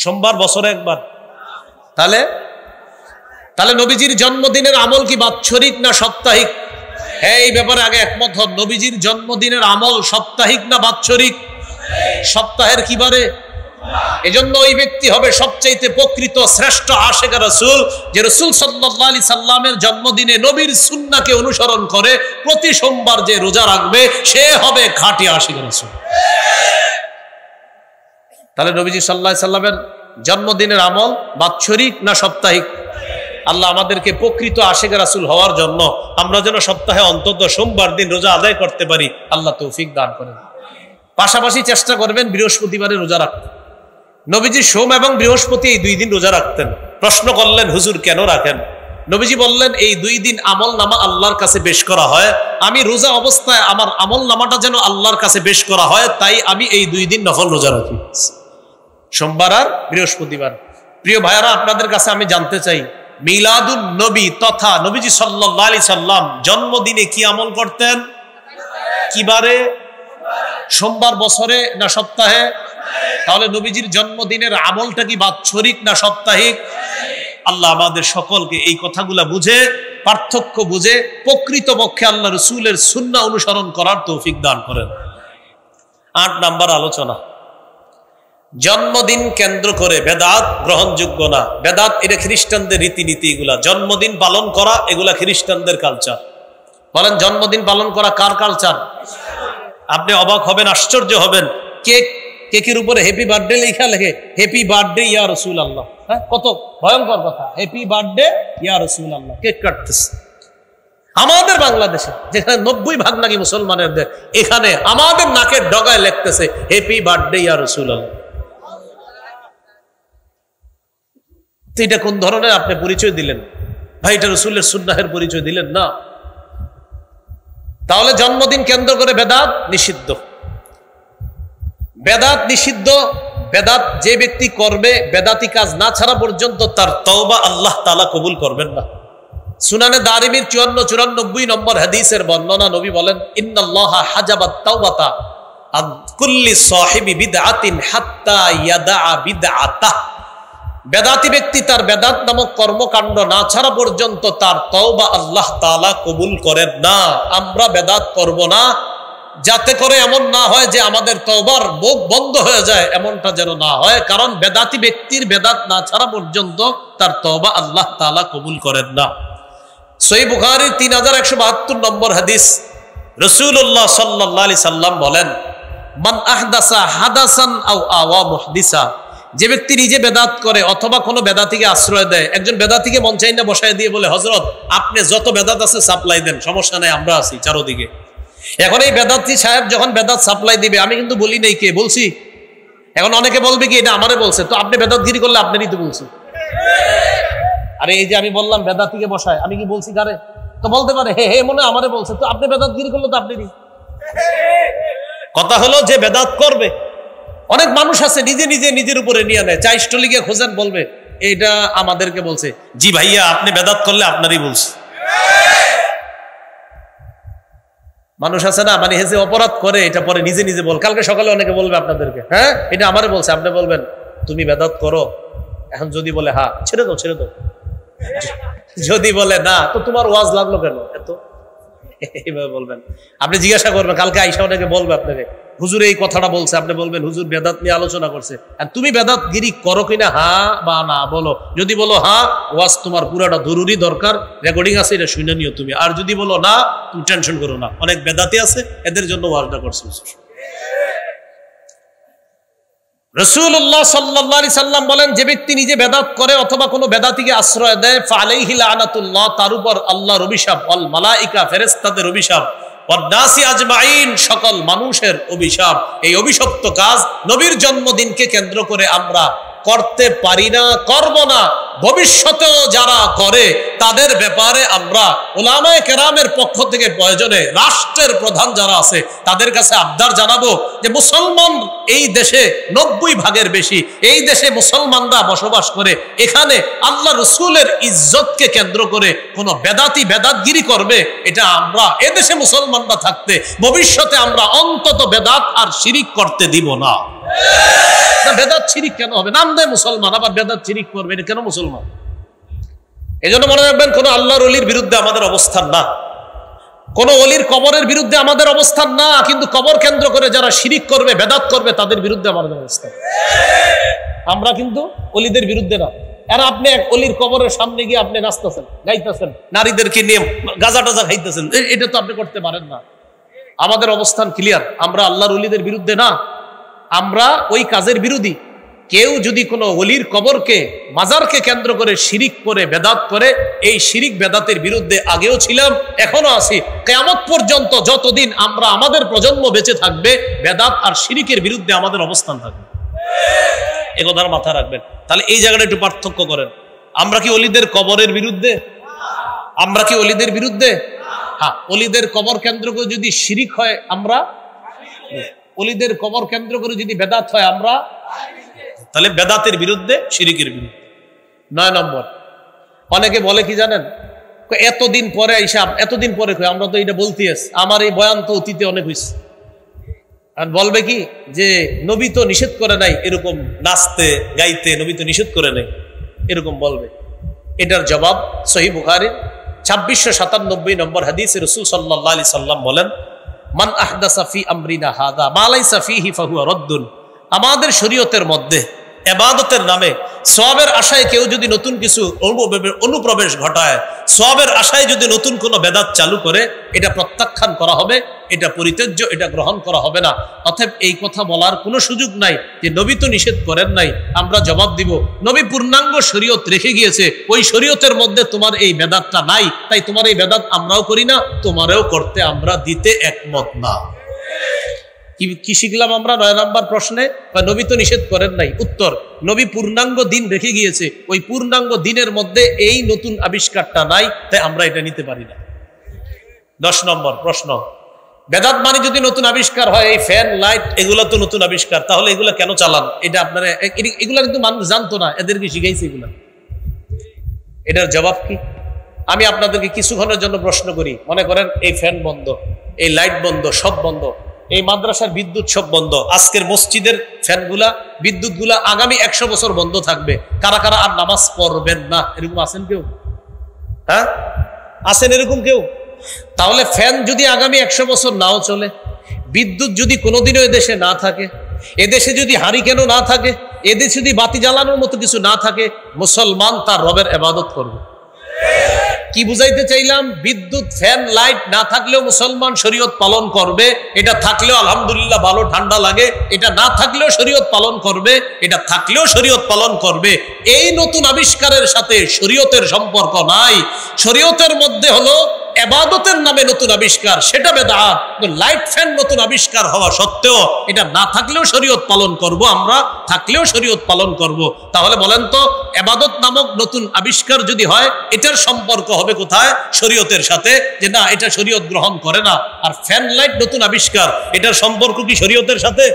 সোমবার বছরে একবার, তাহলে নবীজির জন্মদিনের আমল কি বাৎসরিক না সাপ্তাহিক? হ্যাঁ, এই ব্যাপারে আগে একমত হন। নবীজির জন্মদিনের আমল সাপ্তাহিক না বাৎসরিক? সপ্তাহের কি বারে? এজন্য ওই ব্যক্তি হবে সবচাইতে প্রকৃত শ্রেষ্ঠ আশিক রাসূল, যে রাসূল সাল্লাল্লাহু আলাইহি সাল্লামের জন্মদিনে নবীর সুন্নাহকে অনুসরণ করে প্রতি সোমবার যে রোজা রাখবে সে হবে খাঁটি আশিক রাসূল। তাহলে নবীজি সাল্লাল্লাহু আলাইহি সাল্লামের জন্মদিনের আমল বাৎসরিক না সাপ্তাহিক? আল্লাহ আমাদেরকে প্রকৃত আশিক রাসূল হওয়ার জন্য আমরা যেন সপ্তাহে অন্তত সোমবার দিন রোজা আদায় করতে পারি, আল্লাহ তৌফিক দান করেন। পাশাপাশি চেষ্টা করবেন বৃহস্পতিবারে রোজা রাখতে। নবীজি সোম এবং বৃহস্পতি এই 2 দিন রোজা রাখতেন। প্রশ্ন করলেন, হুজুর কেন রাখেন? নবীজি বললেন, এই 2 দিন আমল নামা আল্লাহর কাছে পেশ করা হয়, আমি রোজা অবস্থায় আমার আমল নামাটা যেন আল্লাহর কাছে পেশ করা হয়, তাই আমি এই 2 দিন নফল রোজা রাখি, সোমবার আর বৃহস্পতিবার। প্রিয় ভাইয়ারা, আপনাদের কাছে আমি জানতে চাই, মিলাদুন নবী তথা নবীজি সাল্লাল্লাহু আলাইহি সাল্লাম জন্মদিনে কি আমল করতেন? কিবারে? সোমবার বছরে না সপ্তাহে? তাহলে নবীজির জন্মদিনের আমলটা কি বাৎসরিক না সাপ্তাহিক? আল্লাহ আমাদের সকলকে এই কথাগুলা বুঝে, পার্থক্য বুঝে প্রকৃতপক্ষে আল্লাহ রাসূলের সুন্নাহ অনুসরণ করার তৌফিক দান করেন। 8 নাম্বার আলোচনা, জন্মদিন কেন্দ্র করে বেদাত গ্রহণযোগ্য না। বেদাত এটা খ্রিস্টানদের রীতিনীতি, এগুলা জন্মদিন পালন করা এগুলা খ্রিস্টানদের কালচার। বলেন জন্মদিন পালন করা কার কালচার? আপনি অবাক হবেন, আশ্চর্য হবেন, কেকের উপরে হ্যাপি বার্থডে লেখা লেখে, হ্যাপি বার্থডে ইয়া রাসূলুল্লাহ। হ্যাঁ, কত ভয়ঙ্কর কথা, হ্যাপি বার্থডে ইয়া রাসূলুল্লাহ। কেক কাটতেছে আমাদের বাংলাদেশে, যেখানে 90% নাকি মুসলমানের দেশ, এখানে আমাদের নাকের ডগায় লিখতেছে হ্যাপি বার্থডে ইয়া রাসূলুল্লাহ। তো এটা কোন ধরনের আপনি পরিচয় দিলেন ভাই? এটা রাসূলের সুন্নাহের পরিচয় দিলেন না। তাহলে জন্মদিন কেন্দ্র করে বেদাত নিষিদ্ধ। বেদাত নিষিদ্ধ। বেদাত যে ব্যক্তি করবে, বেদাতি কাজ না ছাড়া পর্যন্ত তার তওবা আল্লাহ তাআলা কবুল করবেন না। সুনানে দারিমির 54-94 নম্বর হাদিসের বর্ণনা, নবী বলেন, ইন্নাল্লাহা হাজাবাত তাওবাতা আন কুল্লি সাহিবি বিদআতিন হাত্তা ইয়াদা বিদআতাহ। বেদাতি ব্যক্তি তার বেদাত নামক কর্মকাণ্ড না ছাড়া পর্যন্ত তার তওবা আল্লাহ তাআলা কবুল করেন না। আমরা বেদাত করব না, যাতে করে এমন না হয় যে আমাদের তওবার মুখ বন্ধ হয়ে যায়, এমনটা যেন না হয়। কারণ বেদাতি ব্যক্তির বেদাত না ছাড়া পর্যন্ত তার তওবা আল্লাহ তাআলা কবুল করেন না। সহিহ বুখারীর 3172 নম্বর হাদিস, রাসূলুল্লাহ সাল্লাল্লাহু আলাইহি সাল্লাম বলেন, মান আহদাসা হাদাসান আও আওয়া মুহদিসা। যে ব্যক্তি নিজে বেদাত করে অথবা কোনো বেদাতিকে আশ্রয় দেয়। একজন বেদাতিকে মন চাই না বসায় দিয়ে বলে, হযরত আপনি যত বেদাত আছে সাপ্লাই দেন, সমস্যা নাই, আমরা আছি চারদিকে। এখন এই বেদাতি সাহেব যখন বেদাত সাপ্লাই দিবে, আমি কিন্তু বলি নাই, কে বলছি? এখন অনেকে বলবে কি এটা আমারে বলছে, তো আপনি বেদাতগিরি করলে আপনারই তো বলছি। আরে এই যে আমি বললাম বেদাতিকে বসায়, আমি কি বলছি কারে? তো বলতে পারে হে হে মনে আমারে বলছে, তো আপনি বেদাতগিরি করলে তো আপনারই। কথা হলো যে বেদাত করবে, অনেক মানুষ আছে নিজে নিজে নিজের উপরে নিয়ে নেয়, চা স্টলিকে খোঁজেন, বলবে এইটা আমাদেরকে বলছে। জি ভাইয়া, আপনি বেদাত করলে আপনারই বলছে। মানুষ আছে না, মানে হেসে অপরাধ করে, এটা পরে নিজে নিজে বল। কালকে সকালে অনেকে বলবে আপনাদেরকে, হ্যাঁ এটা আমারে বলছে, আপনি বলবেন তুমি বেদাত করো। এখন যদি বলে হ্যাঁ, ছেড়ে দাও ছেড়ে দাও। যদি বলে না, তো তোমার ওয়াজ লাগলো কেন এত, এইভাবে বলবেন। আপনি জিজ্ঞাসা করবেন, কালকে আইসা অনেকে বলবে আপনাকে, হুজুর এই কথাটা বলছে, আপনি বলবেন হুজুর বেদাত নিয়ে আলোচনা করছে, আর তুমি বেদাতগিরি করো কিনা হ্যাঁ বা না বলো। যদি বলো হ্যাঁ, ওয়াজ তোমার পুরাটা জরুরি দরকার, রেকর্ডিং আছে, এটা শুনে নিও তুমি। আর যদি বলো না, তুমি টেনশন করো না, অনেক বেদাতি আছে, এদের জন্য ওয়াজটা করছে। রাসূলুল্লাহ সাল্লাল্লাহু আলাইহি সাল্লাম বলেন, যে ব্যক্তি নিজে বেদাত করে অথবা কোনো বেদাতিকে আশ্রয় দেয়, ফালাইহি লানাতুল্লাহ, তার উপর আল্লাহর অভিশাপ, ওয়াল মালাইকা, ফেরেশতাদের অভিশাপ, ওয়ান নাসি আজমাইন, সকল মানুষের অভিশাপ। এই অভিশপ্ত কাজ নবীর জন্মদিনকে কেন্দ্র করে আমরা করতে পারি না, করব না। ভবিষ্যতেও যারা করে তাদের ব্যাপারে আমরা উলামায়ে কেরামের পক্ষ থেকে প্রয়োজনে রাষ্ট্রের প্রধান যারা আছে তাদের কাছে আবদার জানাবো যে মুসলমান এই দেশে 90% বেশি, এই দেশে মুসলমানরা বসবাস করে, এখানে আল্লাহ রসুলের ইজ্জতকে কেন্দ্র করে কোন বেদাতি বেদাতগিরি করবে, এটা আমরা এদেশে মুসলমানরা থাকতে ভবিষ্যতে আমরা অন্তত বেদাত আর শিরিক করতে দিব না। বেদাত শিরিক কেন হবে? নাম দেয় মুসলমান, আবার বেদাত শিরিক করবে, এটা কেন মুসলমান? এই জন্য মনে রাখবেন, কোন আল্লাহর ওলির বিরুদ্ধে আমাদের অবস্থান না, কোন ওলির কবরের বিরুদ্ধে আমাদের অবস্থান না, কিন্তু কবর কেন্দ্র করে যারা শিরিক করবে, বেদাত করবে, তাদের বিরুদ্ধে আমাদের অবস্থান। আমরা কিন্তু ওলিদের বিরুদ্ধে না। আর আপনি এক ওলির কবরের সামনে গিয়ে আপনি নাচতেছেন, গাইতেছেন, নারীদেরকে নিয়ে গাঁজা টাজা খাইতেছেন, এটা তো আপনি করতে পারেন না। আমাদের অবস্থান ক্লিয়ার, আমরা আল্লাহর ওলিদের বিরুদ্ধে না, আমরা ওই কাজের বিরোধী। কেউ যদি কোনো ওলির কবরকে, মাজারকে কেন্দ্র করে শিরিক করে, বেদাত করে, এই শিরিক বেদাতের বিরুদ্ধে আগেও ছিলাম, এখনো আছি। কিয়ামত পর্যন্ত যতদিন আমরা, আমাদের প্রজন্ম বেঁচে থাকবে, বেদাত আর শিরিকের বিরুদ্ধে আমাদের অবস্থান থাকবে। এ কথার মাথা রাখবেন। তাহলে এই জায়গাটা একটু পার্থক্য করেন। আমরা কি ওলিদের কবরের বিরুদ্ধে? আমরা কি ওলিদের বিরুদ্ধে? হ্যাঁ, ওলিদের কবর কেন্দ্র করে যদি শিরিক হয় আমরা, ওলিদের কবর কেন্দ্র করে যদি বেদাত হয় আমরা, তাহলে বেদাতের বিরুদ্ধে, শিরিকের বিরুদ্ধে। 9 নম্বর, অনেকে বলে কি জানেন, এতদিন পরে হিসাব, এতদিন পরে আমরা তো এটা বলতে আছি, আমার এই বয়ান তো অতীতে অনেক হয়েছে। আর বলবে কি যে নবী তো নিষেধ করে নাই এরকম নাচতে গাইতে, নবী তো নিষেধ করে নাই, এরকম বলবে। এটার জবাব সহিহ বুখারীর 2697 নম্বর হাদিসে রাসূল সাল্লাল্লাহু আলাইহি সাল্লাম বলেন, মান আহদাসা ফি আমরিনা হাদা মা লাইসা ফিহি ফাহুয়া রাদ্দুন। আমাদের শরীয়তের মধ্যে ইবাদতের নামে সওয়াবের আশায় কেউ যদি নতুন কিছু অনুপ্রবেশ ঘটায়, সওয়াবের আশায় যদি নতুন কোনো বেদাত চালু করে, এটা প্রত্যাখ্যান করা হবে, এটা পরিত্যাজ্য, এটা গ্রহণ করা হবে না। অতএব এই কথা বলার কোনো সুযোগ নাই যে নবী তো নিষেধ করেন নাই। আমরা জবাব দিব, নবী পূর্ণাঙ্গ শরীয়ত রেখে গিয়েছে, ওই শরীয়তের মধ্যে তোমার এই বেদাতটা নাই, তাই তোমার এই বেদাত আমরাও করি না, তোমারেও করতে আমরা দিতে একমত না। কি শিখলাম আমরা 9 নম্বর প্রশ্নে? নবী তো নিষেধ করেন নাই। উত্তর, নবী পূর্ণাঙ্গ দিন রেখে গিয়েছে, ওই পূর্ণাঙ্গ দিনের মধ্যে এই নতুন আবিষ্কারটা নাই, তাই আমরা এটা নিতে পারি না। 10 নম্বর প্রশ্ন, বেদাত মানে যদি নতুন আবিষ্কার হয়, এই ফ্যান লাইট এগুলো তো নতুন আবিষ্কার, তাহলে এগুলো কেন চালান? এটা আপনারা এগুলা কিন্তু মানুষ জানতো না, এদেরকে শিখাইছে এগুলা। এটার জবাব কি? আমি আপনাদেরকে কিছুক্ষণের জন্য প্রশ্ন করি, মনে করেন এই ফ্যান বন্ধ, এই লাইট বন্ধ, সব বন্ধ, এই মাদ্রাসার বিদ্যুৎ সব বন্ধ, আজকের মসজিদের ফ্যানগুলা বিদ্যুৎগুলা আগামী 100 বছর বন্ধ থাকবে, কারা কারা আর নামাজ পড়বেন না? এরকম আছেন কেউ? হ্যাঁ আছেন এরকম কেউ? তাহলে ফ্যান যদি আগামী 100 বছর নাও চলে, বিদ্যুৎ যদি কোনোদিনও এদেশে না থাকে, এদেশে যদি হারিকেনও না থাকে, এদেশে যদি বাতি জ্বালানোর মতো কিছু না থাকে, মুসলমান তার রবের ইবাদত করবে। কি বুঝাইতে চাইলাম? বিদ্যুৎ ফ্যান লাইট না থাকলেও মুসলমান শরীয়ত পালন করবে, এটা থাকলেও আলহামদুলিল্লাহ ভালো ঠান্ডা লাগে, এটা না থাকলেও শরীয়ত পালন করবে, এটা থাকলেও শরীয়ত পালন করবে। এই নতুন আবিষ্কারের সাথে শরীয়তের সম্পর্ক নাই। শরীয়তের মধ্যে হলো ইবাদতের নামে নতুন আবিষ্কার, সেটা বেদাত। লাইট ফ্যান নতুন আবিষ্কার হওয়া সত্ত্বেও এটা না থাকলেও শরীয়ত পালন করব, আমরা থাকলেও শরীয়ত পালন করব। তাহলে বলেন তো, ইবাদত নামক নতুন আবিষ্কার যদি হয়, এটার সম্পর্ক হবে কোথায়? শরীয়তের সাথে, যে না এটা শরীয়ত গ্রহণ করে না। আর ফ্যান লাইট নতুন আবিষ্কার, এটার সম্পর্ক কি শরীয়তের সাথে?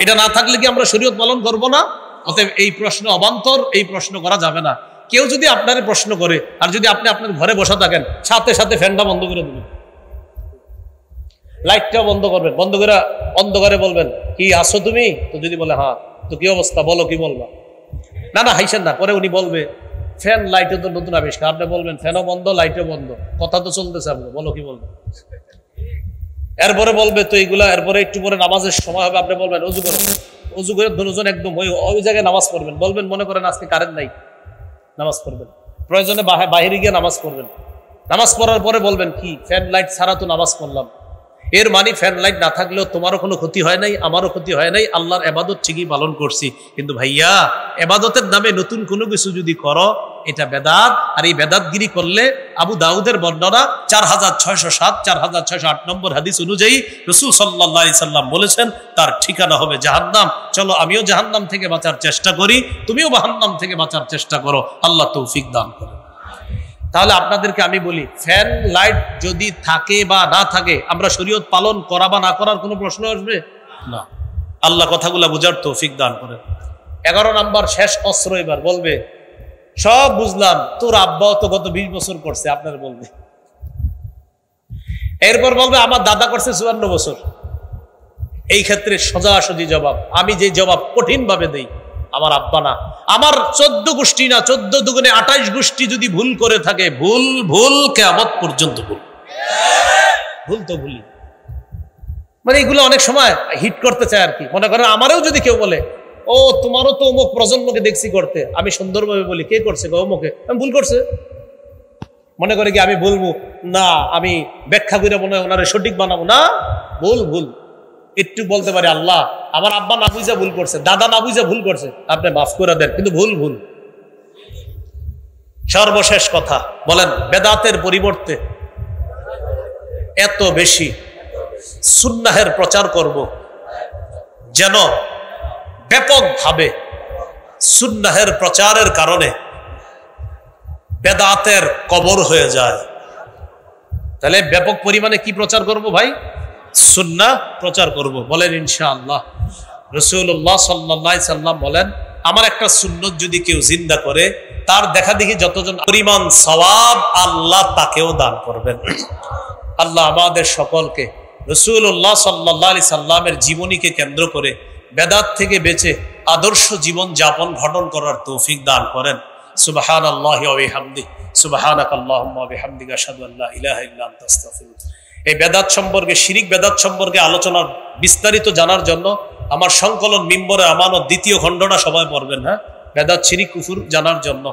এটা না থাকলে কি আমরা শরীয়ত পালন করব না? অতএব এই প্রশ্ন অবান্তর, এই প্রশ্ন করা যাবে না। কেউ যদি আপনার প্রশ্ন করে, আর যদি আপনি আপনার ঘরে বসা থাকেন, সাথে সাথে ফ্যানটা বন্ধ করে দেবেন, লাইটটা বন্ধ করবেন, বন্ধ করে অন্ধকারে বলবেন, কি আসো তুমি? তো যদি বলে হ্যাঁ, তো কি অবস্থা বলো, কি বলবা? না না হাইছেন না, পরে উনি বলবে ফ্যান লাইটে তো নতুন আবিষ্কার, আপনি বলবেন ফ্যানও বন্ধ লাইটও বন্ধ, কথা তো চলতেছে, আপনি বলো কি বলবো? এরপরে বলবে তো এইগুলা, এরপরে একটু পরে নামাজের সময় হবে, আপনি বলবেন অজু করো, অজু করে দুজন একদম ওই জায়গায় নামাজ পড়বেন, বলবেন মনে করেন আজকে কারেন্ট নাই, নামাজ পড়বেন, প্রয়োজনে বাহিরে গিয়ে নামাজ পড়বেন। নামাজ পড়ার পরে বলবেন কি ফ্যান লাইট ছাড়া তো নামাজ পড়লাম। এর মানে ফ্যান লাইট না থাকলেও তোমারও কোনো ক্ষতি হয় নাই, আমারও ক্ষতি হয় নাই, আল্লাহর ইবাদত ঠিকই পালন করছি। কিন্তু ভাইয়া, ইবাদতের নামে নতুন কোনো কিছু যদি করো, এটা বেদাত। আর এই বেদাতগিরি করলে আবু দাউদের বর্ণনা 4607 4608 নম্বর হাদিস অনুযায়ী রাসূল সাল্লাল্লাহু আলাইহি সাল্লাম বলেছেন তার ঠিকানা হবে জাহান্নাম। চলো আমিও জাহান্নাম থেকে বাঁচার চেষ্টা করি, তুমিও জাহান্নাম থেকে বাঁচার চেষ্টা করো, আল্লাহ তৌফিক দান করে। তাহলে আপনাদেরকে আমি বলি, ফ্যান লাইট যদি থাকে বা না থাকে, আমরা শরীয়ত পালন করা বা না করার কোনো প্রশ্ন আসবে না। আল্লাহ কথাগুলা বুঝার তৌফিক দান করেন। 11 নম্বর শেষ অস্ত্র, এবার বলবে সব বুঝলাম, তোর আব্বাও তো গত 20 বছর করছে, আপনার বলবে। এরপর বলবে আমার দাদা করছে 54 বছর। এই ক্ষেত্রে সোজাসুজি জবাব, আমি যে জবাব কঠিন ভাবে দেই, আমার আব্বা না, আমার 14 গোষ্ঠী না, 14 দুগুণে 28 গোষ্ঠী যদি ভুল করে থাকে, ভুল ভুল কিয়ামত পর্যন্ত ভুল, ভুল তো ভুলি। মানে এগুলো অনেক সময় হিট করতে চায় আর কি। মনে করেন আমারও যদি কেউ বলে, ও তোমারও তো অমুক প্রজন্মকে দেখছি করতে, আমি সুন্দরভাবে বলি কে করছে গো? অমুকে। আমি ভুল করছে মনে করে কি আমি বলবো না, আমি ব্যাখ্যা করে মনে হয় ওনারে সঠিক বানাবো না, ভুল ভুল একটু বলতে পারি আল্লাহ আমার আব্বা না বুঝা ভুল করছে, দাদা না বুঝা ভুল করছে, আপনি মাফ করে দেন, কিন্তু ভুল ভুল। সর্বশেষ কথা বলেন, বেদাতের পরিবর্তে এত বেশি সুন্নাহের প্রচার করব যেন ব্যাপকভাবে সুন্নাহের প্রচারের কারণে বেদাতের কবর হয়ে যায়। তাহলে ব্যাপক পরিমাণে কি প্রচার করব ভাই? সুন্নাহ প্রচার করব। বলেন ইনশাআল্লাহ। রাসূলুল্লাহ সাল্লাল্লাহু আলাইহি সাল্লাম বলেন, আমার একটা সুন্নত যদি কেউ জিন্দা করে, তার দেখা দেখি যতজন পরিমাণ সওয়াব আল্লাহ তাকেও দান করবেন। আল্লাহ আমাদের সকলকে রাসূলুল্লাহ সাল্লাল্লাহু আলাইহি সাল্লামের জীবনীকে কেন্দ্র করে বেদাত থেকে বেঁচে আদর্শ জীবন যাপন গঠন করার তৌফিক দান করেন। সুবহানাল্লাহি ওয়া বিহামদিহি, সুবহানাকাল্লাহুম্মা ওয়া বিহামদিকা, আশহাদু আল্লা ইলাহা ইল্লা আনতা, আস্তাগফিরুকা। এই বেদাত সম্পর্কে, শিরিক বেদাত সম্পর্কে আলোচনা বিস্তারিত জানার জন্য আমার সংকলন মিম্বরে আমানত দ্বিতীয় খণ্ডটা সবাই পড়বেন, হ্যাঁ, বেদাত শিরিক কুফর জানার জন্য।